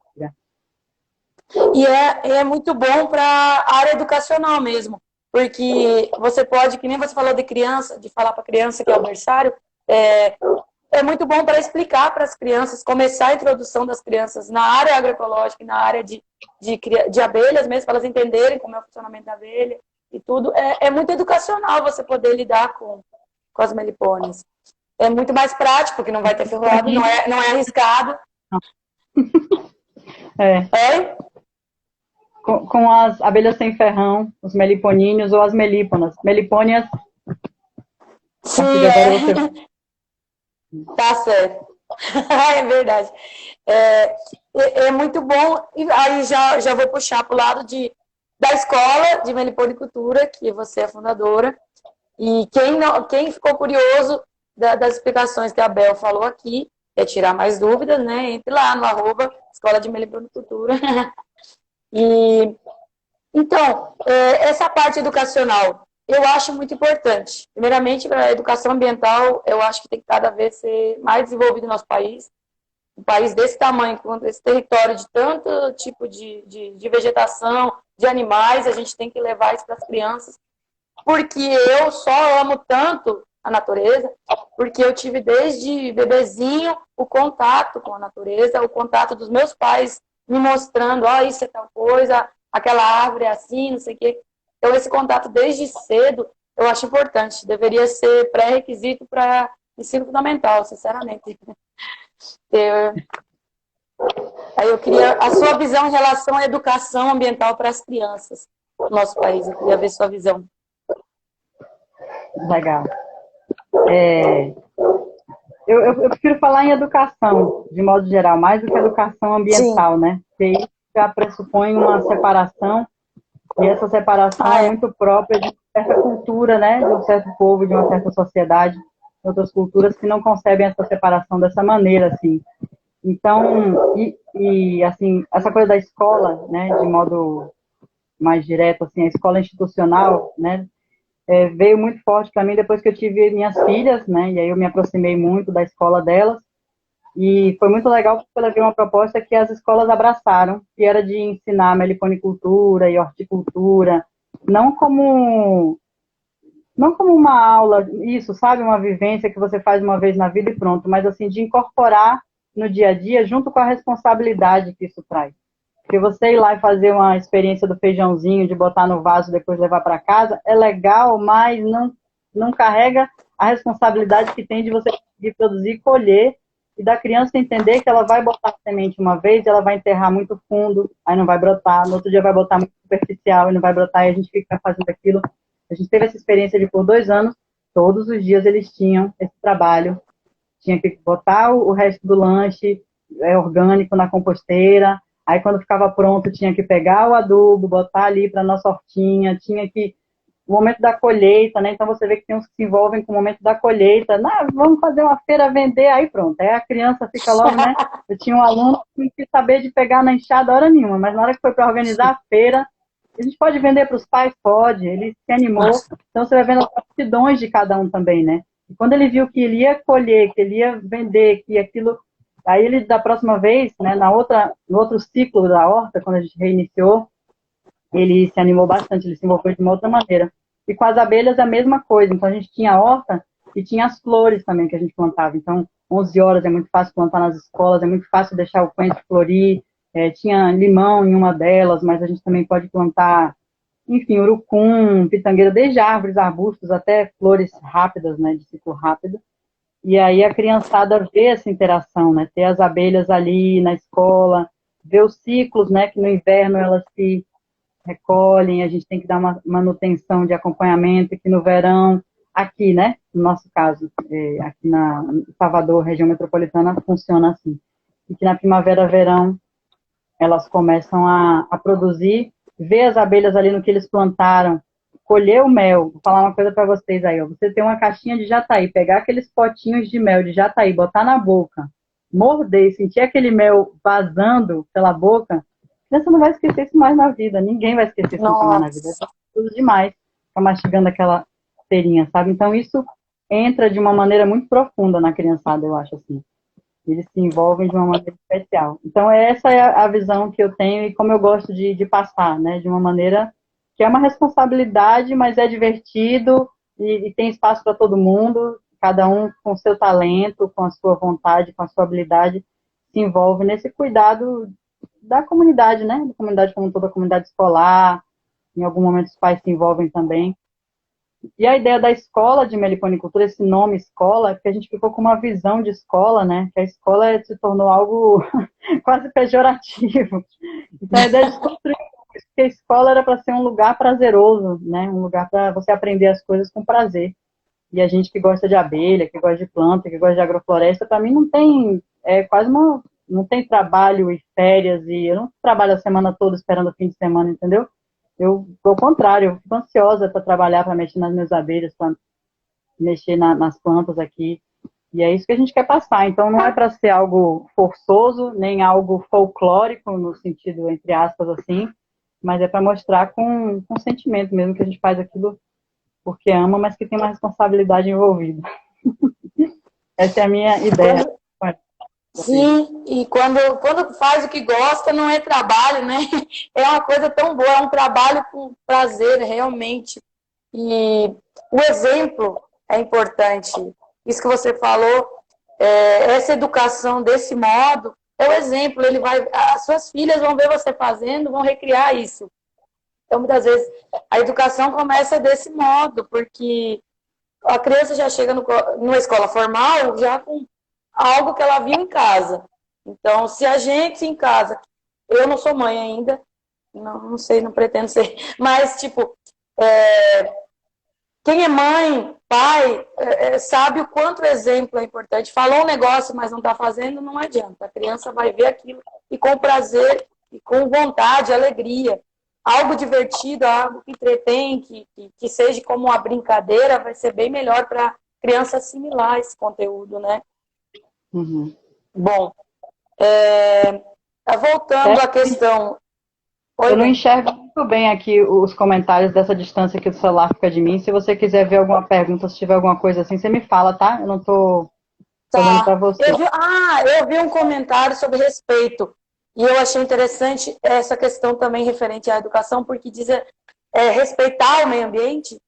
E é muito bom para a área educacional mesmo, porque você pode, que nem você falou de criança, de falar para a criança que é o berçário, é muito bom para explicar para as crianças, começar a introdução das crianças na área agroecológica e na área de abelhas mesmo, para elas entenderem como é o funcionamento da abelha e tudo. É muito educacional você poder lidar com as melipônias. É muito mais prático, porque não vai ter ferroado, não é arriscado. Oi? Com as abelhas sem ferrão, os meliponíneos ou as melíponas. Melipônias. Sim, Tá certo. É verdade. É muito bom. E aí já vou puxar para o lado da escola de meliponicultura, que você é fundadora. E quem ficou curioso das explicações que a Bel falou aqui, quer tirar mais dúvidas, né? Entre lá no @ Escola de Meliponicultura. E, então, essa parte educacional, eu acho muito importante. Primeiramente, para a educação ambiental, eu acho que tem que cada vez ser mais desenvolvido no nosso país. Um país desse tamanho, com esse território de tanto tipo de vegetação, de animais, a gente tem que levar isso para as crianças. Porque eu só amo tanto a natureza, porque eu tive desde bebezinho o contato com a natureza, o contato dos meus pais me mostrando, isso é tal coisa, aquela árvore é assim, não sei o quê. Então, esse contato desde cedo, eu acho importante. Deveria ser pré-requisito para ensino fundamental, sinceramente. Aí eu queria a sua visão em relação à educação ambiental para as crianças no nosso país. Eu queria ver sua visão. Legal. Eu prefiro falar em educação, de modo geral, mais do que educação ambiental, né? Porque isso já pressupõe uma separação, e essa separação é muito própria de uma certa cultura, né? De um certo povo, de uma certa sociedade, outras culturas que não concebem essa separação dessa maneira, assim. Então, assim, essa coisa da escola, né? De modo mais direto, assim, a escola institucional, né? Veio muito forte para mim depois que eu tive minhas filhas, né? E aí eu me aproximei muito da escola delas. E foi muito legal porque eu levei uma proposta que as escolas abraçaram, que era de ensinar meliponicultura e horticultura, não como uma aula, isso, sabe? Uma vivência que você faz uma vez na vida e pronto, mas assim, de incorporar no dia a dia, junto com a responsabilidade que isso traz. Porque você ir lá e fazer uma experiência do feijãozinho, de botar no vaso e depois levar para casa, é legal, mas não carrega a responsabilidade que tem de você conseguir produzir, colher, e da criança entender que ela vai botar a semente uma vez, ela vai enterrar muito fundo, aí não vai brotar, no outro dia vai botar muito superficial e não vai brotar, e a gente fica fazendo aquilo. A gente teve essa experiência de por 2 anos, todos os dias eles tinham esse trabalho, tinha que botar o resto do lanche orgânico na composteira, aí quando ficava pronto tinha que pegar o adubo, botar ali para nossa hortinha, tinha que o momento da colheita, né? Então você vê que tem uns que se envolvem com o momento da colheita, vamos fazer uma feira, vender, aí pronto, aí a criança fica logo, né? Eu tinha um aluno que não quis saber de pegar na enxada hora nenhuma, mas na hora que foi para organizar a feira, A gente pode vender para os pais? Pode. Ele se animou. Então, você vai vendo as aptidões de cada um também, né? E quando ele viu que ele ia colher, que ele ia vender, que aquilo... Aí ele, da próxima vez, né, no outro ciclo da horta, quando a gente reiniciou, ele se animou bastante, ele se envolveu de uma outra maneira. E com as abelhas a mesma coisa. Então, a gente tinha a horta e tinha as flores também que a gente plantava. Então, 11 horas é muito fácil plantar nas escolas, é muito fácil deixar o coentro florir. Tinha limão em uma delas, mas a gente também pode plantar, enfim, urucum, pitangueira, desde árvores, arbustos, até flores rápidas, né, de ciclo rápido. E aí a criançada vê essa interação, né, ter as abelhas ali na escola, ver os ciclos, né, que no inverno elas se recolhem, a gente tem que dar uma manutenção de acompanhamento, que no verão, aqui, né, no nosso caso, aqui na Salvador, região metropolitana, funciona assim. E que na primavera, verão, elas começam a produzir, ver as abelhas ali no que eles plantaram, colher o mel. Vou falar uma coisa para vocês aí, ó. Você tem uma caixinha de jataí, pegar aqueles potinhos de mel de jataí, botar na boca, morder, sentir aquele mel vazando pela boca, a criança não vai esquecer isso mais na vida, ninguém vai esquecer isso mais na vida. É tudo demais, ficar mastigando aquela cerinha, sabe? Então isso entra de uma maneira muito profunda na criançada, eu acho assim. Eles se envolvem de uma maneira especial. Então, essa é a visão que eu tenho e como eu gosto de passar, né? De uma maneira que é uma responsabilidade, mas é divertido e tem espaço para todo mundo, cada um com seu talento, com a sua vontade, com a sua habilidade, se envolve nesse cuidado da comunidade, né? Da comunidade como toda a comunidade escolar, em algum momento os pais se envolvem também. E a ideia da escola de meliponicultura, esse nome escola, é porque a gente ficou com uma visão de escola, né? Que a escola se tornou algo quase pejorativo. Então a ideia é desconstruir isso, porque a escola era para ser um lugar prazeroso, né? Um lugar para você aprender as coisas com prazer. E a gente que gosta de abelha, que gosta de planta, que gosta de agrofloresta, para mim não tem, não tem trabalho e férias, e eu não trabalho a semana toda esperando o fim de semana, entendeu? Eu, ao contrário, eu fico ansiosa para trabalhar, para mexer nas minhas abelhas, para mexer nas plantas aqui. E é isso que a gente quer passar. Então, não é para ser algo forçoso, nem algo folclórico, no sentido, entre aspas, assim, mas é para mostrar com sentimento mesmo que a gente faz aquilo porque ama, mas que tem uma responsabilidade envolvida. Essa é a minha ideia. Sim, e quando faz o que gosta, não é trabalho, né? É uma coisa tão boa, é um trabalho com prazer, realmente. E o exemplo é importante. Isso que você falou, essa educação desse modo, é o exemplo. As suas filhas vão ver você fazendo, vão recriar isso. Então, muitas vezes, a educação começa desse modo, porque a criança já chega numa escola formal já com algo que ela viu em casa. Então, se a gente em casa, eu não sou mãe ainda, não sei, não pretendo ser, mas, tipo, quem é mãe, pai, sabe o quanto o exemplo é importante. Falou um negócio, mas não está fazendo, não adianta. A criança vai ver aquilo e com prazer, e com vontade, alegria. Algo divertido, algo que entretém, que seja como uma brincadeira, vai ser bem melhor para a criança assimilar esse conteúdo, né? Uhum. Bom, voltando à questão... Eu não enxergo muito bem aqui os comentários dessa distância que o celular fica de mim. Se você quiser ver alguma pergunta, se tiver alguma coisa assim, você me fala, tá? Eu não tô falando para você. Eu vi um comentário sobre respeito. E eu achei interessante essa questão também referente à educação, porque diz respeitar o meio ambiente.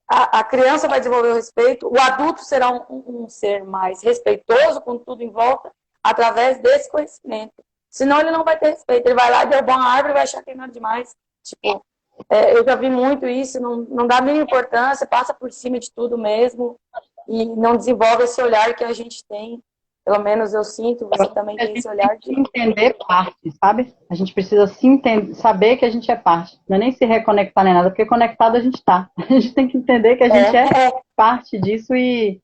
A criança vai desenvolver o respeito, o adulto será um ser mais respeitoso com tudo em volta, através desse conhecimento. Senão ele não vai ter respeito. Ele vai lá derrubar uma árvore e vai achar que é nada demais. Tipo, eu já vi muito isso, não dá a mínima importância, passa por cima de tudo mesmo e não desenvolve esse olhar que a gente tem. Pelo menos eu sinto, você também tem esse olhar de... entender parte, sabe? A gente precisa saber que a gente é parte. Não é nem se reconectar nem nada, porque conectado a gente está. A gente tem que entender que a gente é parte disso e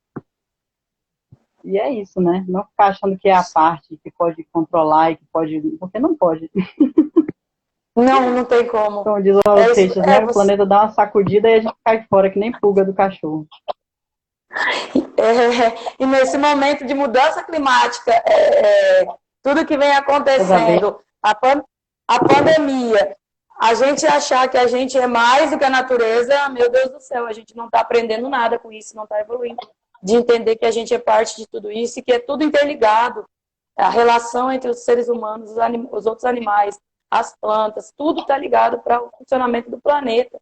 é isso, né? Não ficar achando que é a parte que pode controlar e que pode... Porque não pode. Não tem como. Como diz o Raul Seixas, né? O planeta dá uma sacudida e a gente cai fora, que nem pulga do cachorro. E nesse momento de mudança climática, tudo que vem acontecendo, a pandemia, A gente achar que a gente é mais do que a natureza, meu Deus do céu, a gente não está aprendendo nada com isso, não está evoluindo. De entender que a gente é parte de tudo isso e que é tudo interligado. A relação entre os seres humanos, os outros animais, as plantas, tudo está ligado para o funcionamento do planeta.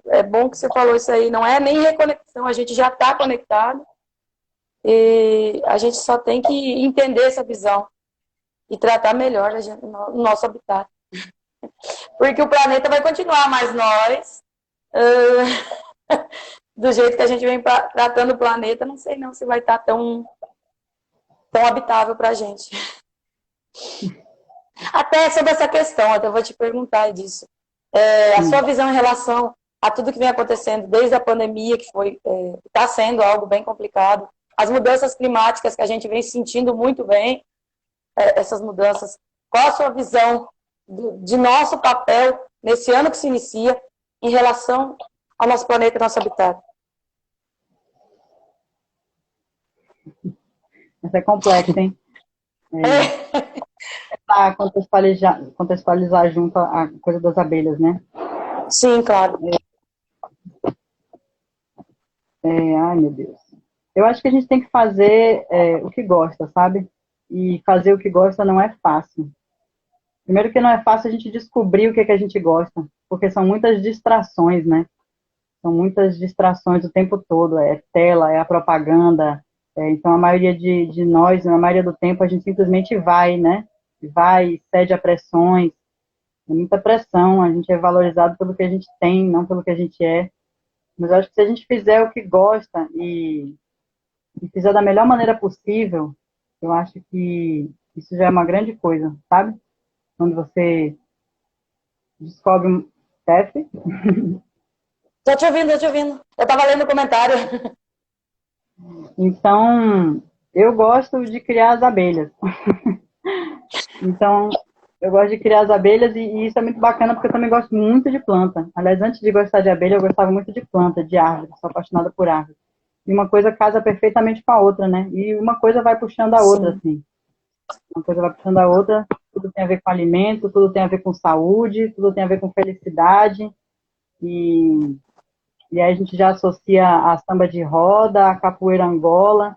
É bom que você falou isso aí, não é nem reconexão, a gente já está conectado e a gente só tem que entender essa visão e tratar melhor o nosso habitat. Porque o planeta vai continuar, mas nós, do jeito que a gente vem tratando o planeta, não sei não se vai estar tão habitável para a gente. Até sobre essa questão, até vou te perguntar disso. A sua visão em relação a tudo que vem acontecendo desde a pandemia, que está sendo algo bem complicado, as mudanças climáticas que a gente vem sentindo muito bem, essas mudanças. Qual a sua visão de nosso papel nesse ano que se inicia em relação ao nosso planeta e nosso habitat? Isso é complexo, hein? Para contextualizar junto a coisa das abelhas, né? Sim, claro. Ai, meu Deus. Eu acho que a gente tem que fazer o que gosta, sabe? E fazer o que gosta não é fácil. Primeiro que não é fácil a gente descobrir o que a gente gosta, porque são muitas distrações, né? São muitas distrações o tempo todo. É tela, é a propaganda. Então, a maioria de nós, na maioria do tempo, a gente simplesmente vai, né? Vai, cede a pressões. É muita pressão. A gente é valorizado pelo que a gente tem, não pelo que a gente é. Mas eu acho que se a gente fizer o que gosta e fizer da melhor maneira possível, eu acho que isso já é uma grande coisa, sabe? Quando você descobre um chefe. Tô te ouvindo, tô te ouvindo. Eu tava lendo o comentário. Então, eu gosto de criar as abelhas. Então, eu gosto de criar as abelhas e isso é muito bacana porque eu também gosto muito de planta. Aliás, antes de gostar de abelha, eu gostava muito de planta, de árvore. Sou apaixonada por árvore. E uma coisa casa perfeitamente com a outra, né? E uma coisa vai puxando a outra, assim. Uma coisa vai puxando a outra, tudo tem a ver com alimento, tudo tem a ver com saúde, tudo tem a ver com felicidade. E aí a gente já associa a samba de roda, a capoeira angola,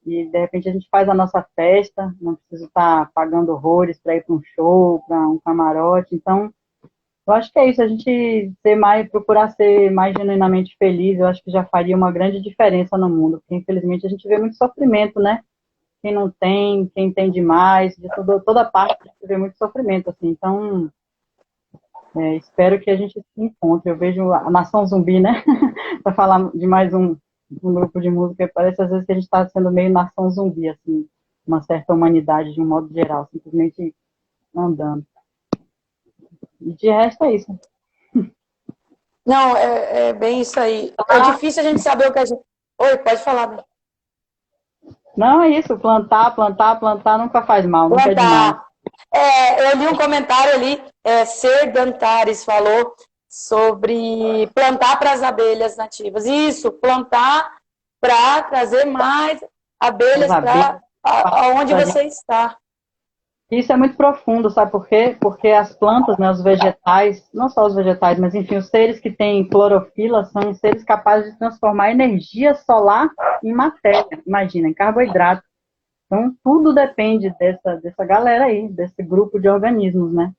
e de repente a gente faz a nossa festa, não precisa estar pagando horrores para ir para um show, para um camarote. Então, eu acho que é isso, a gente procurar ser mais genuinamente feliz, eu acho que já faria uma grande diferença no mundo, porque infelizmente a gente vê muito sofrimento, né? Quem não tem, quem tem demais, de toda parte a gente vê muito sofrimento, assim. Então, espero que a gente se encontre. Eu vejo a Nação Zumbi, né? Para falar de mais um grupo de música, parece às vezes que a gente está sendo meio Nação Zumbi, assim, uma certa humanidade de um modo geral, simplesmente andando. E de resto é isso. Não, é bem isso aí. É difícil a gente saber o que a gente... Oi, pode falar, Bem. Não, é isso. Plantar nunca faz mal, nunca é demais. Plantar. Eu li um comentário ali, Ser Dantares falou sobre plantar para as abelhas nativas. Isso, plantar para trazer mais abelhas para aonde você está. Isso é muito profundo, sabe por quê? Porque as plantas, né, os vegetais, não só os vegetais, mas enfim, os seres que têm clorofila são seres capazes de transformar energia solar em matéria, imagina, em carboidrato. Então, tudo depende dessa galera aí, desse grupo de organismos, né?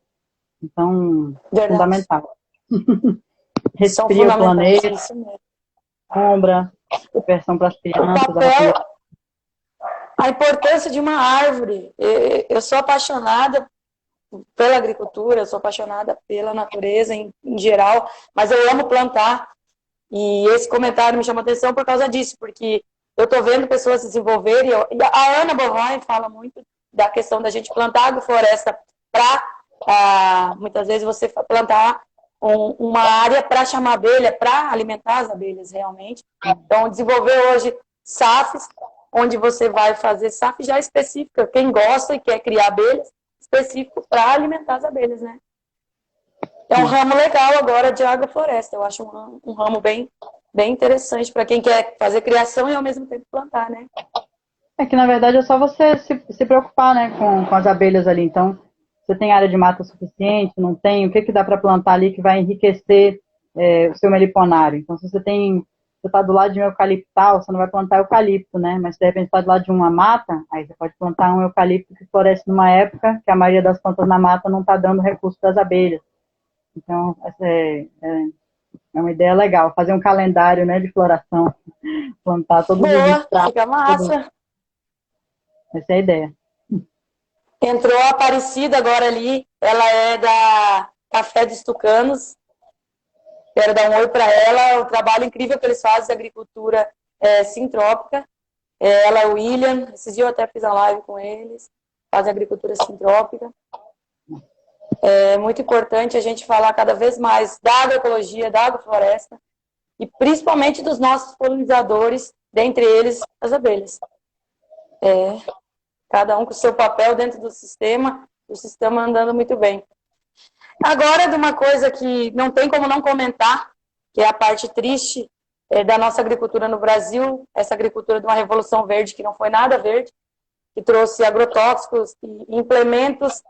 Então, fundamental. Resfria o planeta, sombra, diversão para as crianças. A importância de uma árvore. Eu sou apaixonada pela agricultura, eu sou apaixonada pela natureza em geral, mas eu amo plantar. E esse comentário me chama atenção por causa disso, porque eu estou vendo pessoas se desenvolverem. E a Ana Bovary fala muito da questão da gente plantar agrofloresta para, muitas vezes, você plantar uma área para chamar abelha, para alimentar as abelhas realmente. Então, desenvolver hoje SAFs, onde você vai fazer SAF já específica, quem gosta e quer criar abelhas, específico para alimentar as abelhas, né? É um ramo legal agora de agrofloresta, eu acho um ramo bem interessante para quem quer fazer criação e ao mesmo tempo plantar, né? É que na verdade é só você se preocupar, né, com as abelhas ali. Então, você tem área de mata suficiente, não tem, o que que dá para plantar ali que vai enriquecer o seu meliponário. Então, se você está do lado de um eucaliptal, você não vai plantar eucalipto, né? Mas se de repente está do lado de uma mata, aí você pode plantar um eucalipto que floresce numa época que a maioria das plantas na mata não está dando recurso para as abelhas. Então, essa é uma ideia legal, fazer um calendário, né, de floração, plantar todos os Boa, estratos. fica massa. Essa é a ideia. Entrou a Aparecida agora ali, ela é da Café dos Tucanos. Quero dar um oi para ela, o trabalho incrível que eles fazem de agricultura sintrópica. Ela e o William, esses dias eu até fiz a live com eles, fazem agricultura sintrópica. É muito importante a gente falar cada vez mais da agroecologia, da agrofloresta, e principalmente dos nossos polinizadores, dentre eles as abelhas. Cada um com o seu papel dentro do sistema, o sistema andando muito bem. Agora, de uma coisa que não tem como não comentar, que é a parte triste da nossa agricultura no Brasil, essa agricultura de uma revolução verde que não foi nada verde, que trouxe agrotóxicos e implementos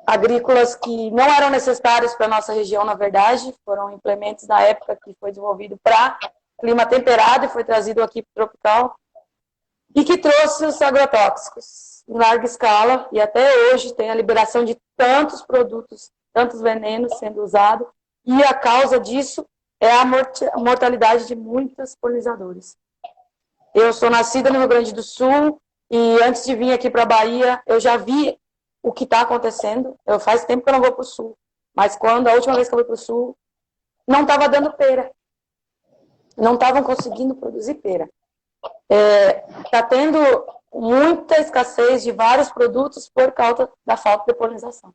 agrícolas que não eram necessários para a nossa região, na verdade, foram implementos na época que foi desenvolvido para clima temperado e foi trazido aqui para o tropical, e que trouxe os agrotóxicos em larga escala, e até hoje tem a liberação de tantos produtos, tantos venenos sendo usados, e a causa disso é a mortalidade de muitos polinizadores. Eu sou nascida no Rio Grande do Sul, e antes de vir aqui para a Bahia, eu já vi o que está acontecendo. Faz tempo que eu não vou para o Sul, mas a última vez que eu fui para o Sul, não estava dando pera. Não estavam conseguindo produzir pera. Está tendo muita escassez de vários produtos por causa da falta de polinização.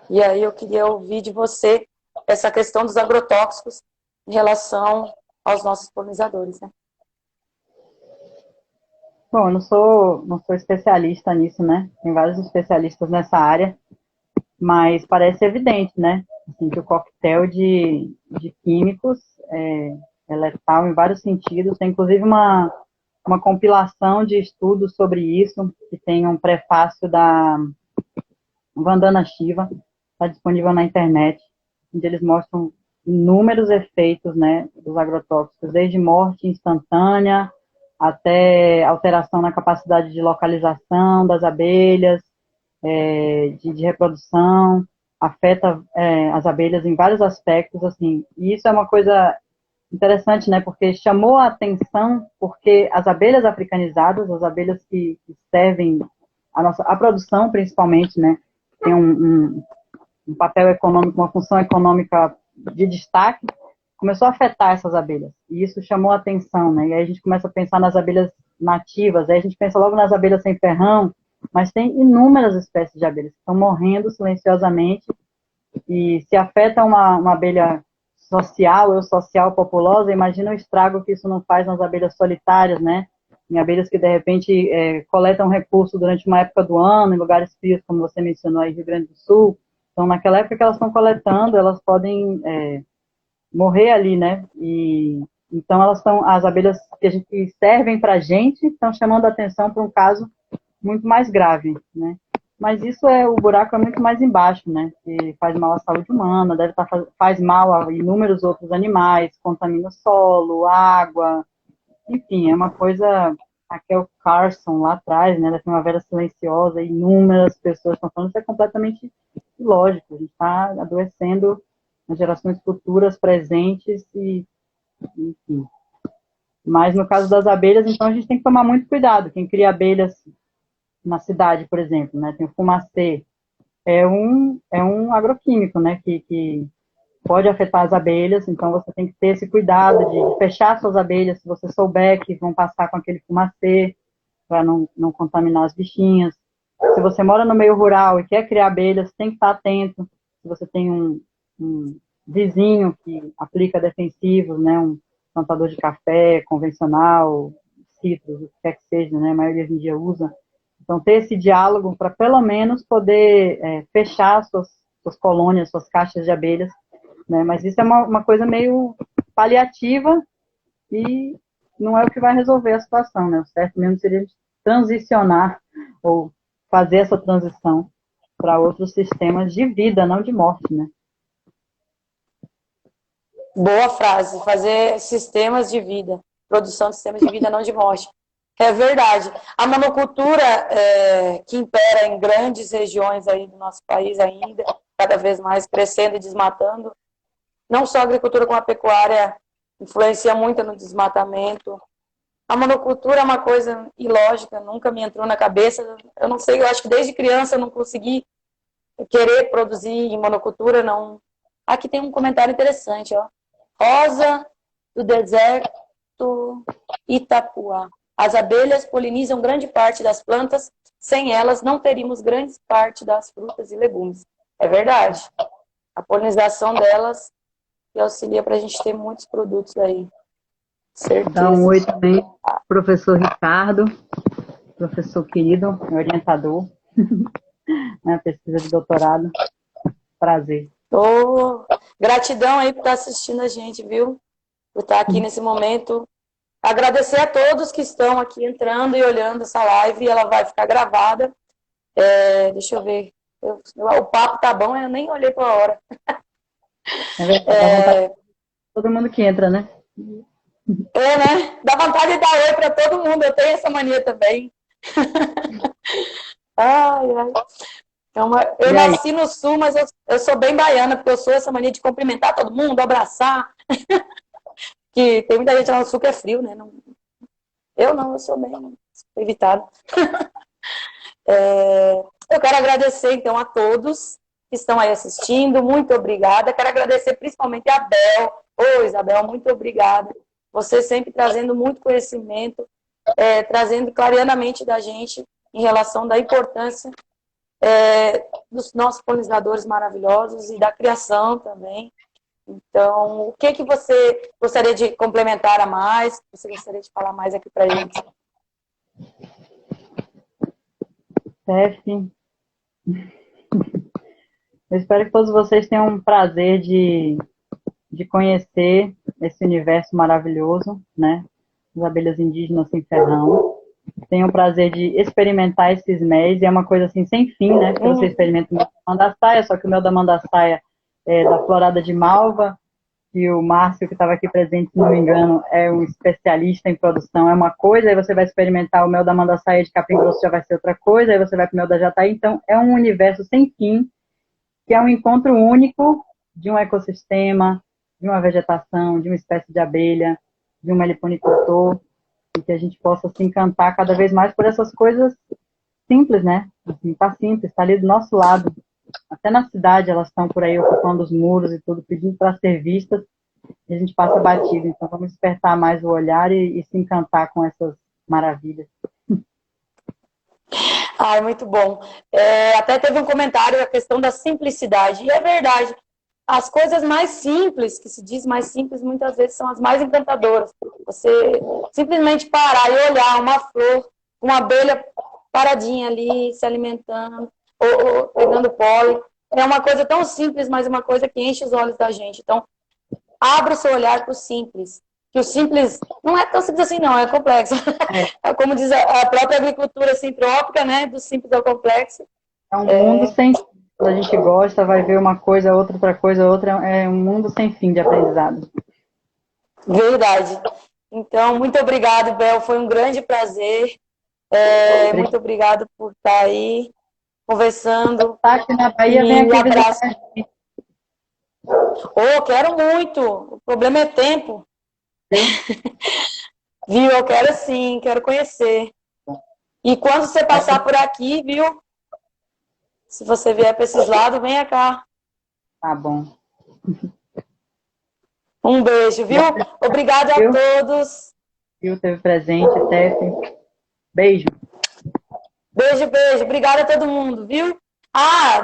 E aí eu queria ouvir de você essa questão dos agrotóxicos em relação aos nossos polinizadores, né? Bom, eu não sou especialista nisso, né? Tem vários especialistas nessa área, mas parece evidente, né? Assim, que o coquetel de químicos é letal em vários sentidos. Tem inclusive uma compilação de estudos sobre isso, que tem um prefácio da Vandana Shiva, está disponível na internet, onde eles mostram inúmeros efeitos, né, dos agrotóxicos, desde morte instantânea até alteração na capacidade de localização das abelhas, de reprodução, afeta as abelhas em vários aspectos, assim, e isso é uma coisa interessante, né, porque chamou a atenção, porque as abelhas africanizadas, as abelhas que servem a produção, principalmente, né, tem um papel econômico, uma função econômica de destaque, começou a afetar essas abelhas, e isso chamou a atenção, né, e aí a gente começa a pensar nas abelhas nativas, aí a gente pensa logo nas abelhas sem ferrão, mas tem inúmeras espécies de abelhas que estão morrendo silenciosamente, e se afeta uma abelha social populosa, imagina o estrago que isso não faz nas abelhas solitárias, né? Em abelhas que, de repente, coletam recursos durante uma época do ano, em lugares frios, como você mencionou aí, Rio Grande do Sul. Então, naquela época que elas estão coletando, elas podem morrer ali, né? E então, as abelhas que servem para a gente estão chamando a atenção para um caso muito mais grave, né? Mas isso o buraco é muito mais embaixo, né? Que faz mal à saúde humana, faz mal a inúmeros outros animais, contamina o solo, água, enfim, é uma coisa. A Kel Carson lá atrás, né? Da Primavera Silenciosa, inúmeras pessoas estão falando, isso é completamente ilógico. A gente está adoecendo nas gerações futuras, presentes e, enfim. Mas no caso das abelhas, então a gente tem que tomar muito cuidado. Quem cria abelhas na cidade, por exemplo, né, tem o fumacê, é um agroquímico, né, que pode afetar as abelhas, então você tem que ter esse cuidado de fechar suas abelhas, se você souber que vão passar com aquele fumacê, para não contaminar as bichinhas. Se você mora no meio rural e quer criar abelhas, tem que estar atento. Se você tem um vizinho que aplica defensivos, né, um plantador de café convencional, citros, o que quer que seja, né, a maioria hoje em dia usa. Então, ter esse diálogo para, pelo menos, poder fechar suas colônias, suas caixas de abelhas, né? Mas isso é uma coisa meio paliativa e não é o que vai resolver a situação, né? O certo mesmo seria transicionar ou fazer essa transição para outros sistemas de vida, não de morte, né? Boa frase, fazer sistemas de vida, produção de sistemas de vida, não de morte. É verdade. A monocultura que impera em grandes regiões aí do nosso país ainda, cada vez mais crescendo e desmatando, não só a agricultura como a pecuária influencia muito no desmatamento. A monocultura é uma coisa ilógica, nunca me entrou na cabeça. Eu não sei, eu acho que desde criança eu não consegui querer produzir em monocultura, não. Aqui tem um comentário interessante, ó. Rosa do deserto Itapuá. As abelhas polinizam grande parte das plantas, sem elas não teríamos grande parte das frutas e legumes. É verdade. A polinização delas que auxilia para a gente ter muitos produtos aí. Certeza. Dá um oi também, professor Ricardo, professor querido, orientador, na pesquisa de doutorado. Prazer. Oh, gratidão aí por estar assistindo a gente, viu? Por estar aqui nesse momento. Agradecer a todos que estão aqui entrando e olhando essa live. Ela vai ficar gravada. Deixa eu ver. O papo tá bom, eu nem olhei para a hora. É verdade, todo mundo que entra, né? Né? Dá vontade de dar oi para todo mundo. Eu tenho essa mania também. Ai, ai. Eu nasci no Sul, mas eu sou bem baiana, porque eu sou essa mania de cumprimentar todo mundo, abraçar. Que tem muita gente lá no Sul que é frio, né? Eu sou bem evitado. Eu quero agradecer, então, a todos que estão aí assistindo. Muito obrigada. Quero agradecer principalmente a Bel. Ô, Isabel, muito obrigada. Você sempre trazendo muito conhecimento, trazendo clareanamente da gente em relação da importância dos nossos polinizadores maravilhosos e da criação também. Então, o que você gostaria de complementar a mais? Você gostaria de falar mais aqui para eles? Steph, eu espero que todos vocês tenham um prazer de conhecer esse universo maravilhoso, né? As abelhas indígenas sem ferrão. Tenham o prazer de experimentar esses méis, e é uma coisa assim sem fim, né? Porque você experimenta o mel da mandaçaia, só que o mel da mandaçaia é da florada de malva, e o Márcio, que estava aqui presente, se não me engano, é um especialista em produção, é uma coisa, aí você vai experimentar o mel da mandaçaia de capim grosso, já vai ser outra coisa, aí você vai para o mel da jataí, então é um universo sem fim, que é um encontro único de um ecossistema, de uma vegetação, de uma espécie de abelha, de um meliponicultor, e que a gente possa se encantar cada vez mais por essas coisas simples, né? Assim, tá simples, tá ali do nosso lado. Até na cidade elas estão por aí ocupando os muros e tudo, pedindo para ser vistas, e a gente passa batido. Então vamos despertar mais o olhar e se encantar com essas maravilhas. Ai, muito bom. Até teve um comentário a questão da simplicidade. E é verdade. As coisas mais simples, que se diz mais simples, muitas vezes são as mais encantadoras. Você simplesmente parar e olhar uma flor, uma abelha paradinha ali, se alimentando, ou pegando pólen. É uma coisa tão simples, mas uma coisa que enche os olhos da gente. Então, abra o seu olhar para o simples. Que o simples não é tão simples assim, não, é complexo. Como diz a própria agricultura sintrópica, né? Do simples ao complexo. É um mundo sem fim. Quando a gente gosta, vai ver uma coisa, outra coisa, outra. É um mundo sem fim de aprendizado. Verdade. Então, muito obrigado, Bel. Foi um grande prazer. Muito obrigado por estar aí conversando. Tá aqui na Bahia, vem aqui abraço. Quero muito. O problema é tempo. Viu? Eu quero sim, quero conhecer. E quando você passar por aqui, viu? Se você vier para esses lados, venha cá. Tá bom. Um beijo, viu? Obrigado a todos. Viu, teve presente, Steph. Beijo. Beijo, beijo. Obrigada a todo mundo, viu?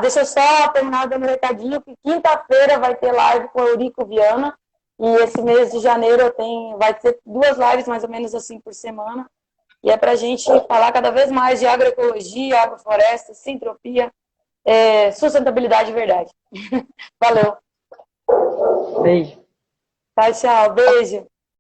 Deixa eu só terminar dando um recadinho, que quinta-feira vai ter live com o Eurico Viana. E esse mês de janeiro vai ter 2 lives, mais ou menos assim, por semana. E é para a gente falar cada vez mais de agroecologia, agrofloresta, sintropia, sustentabilidade de verdade. Valeu. Beijo. Tchau, tchau. Beijo.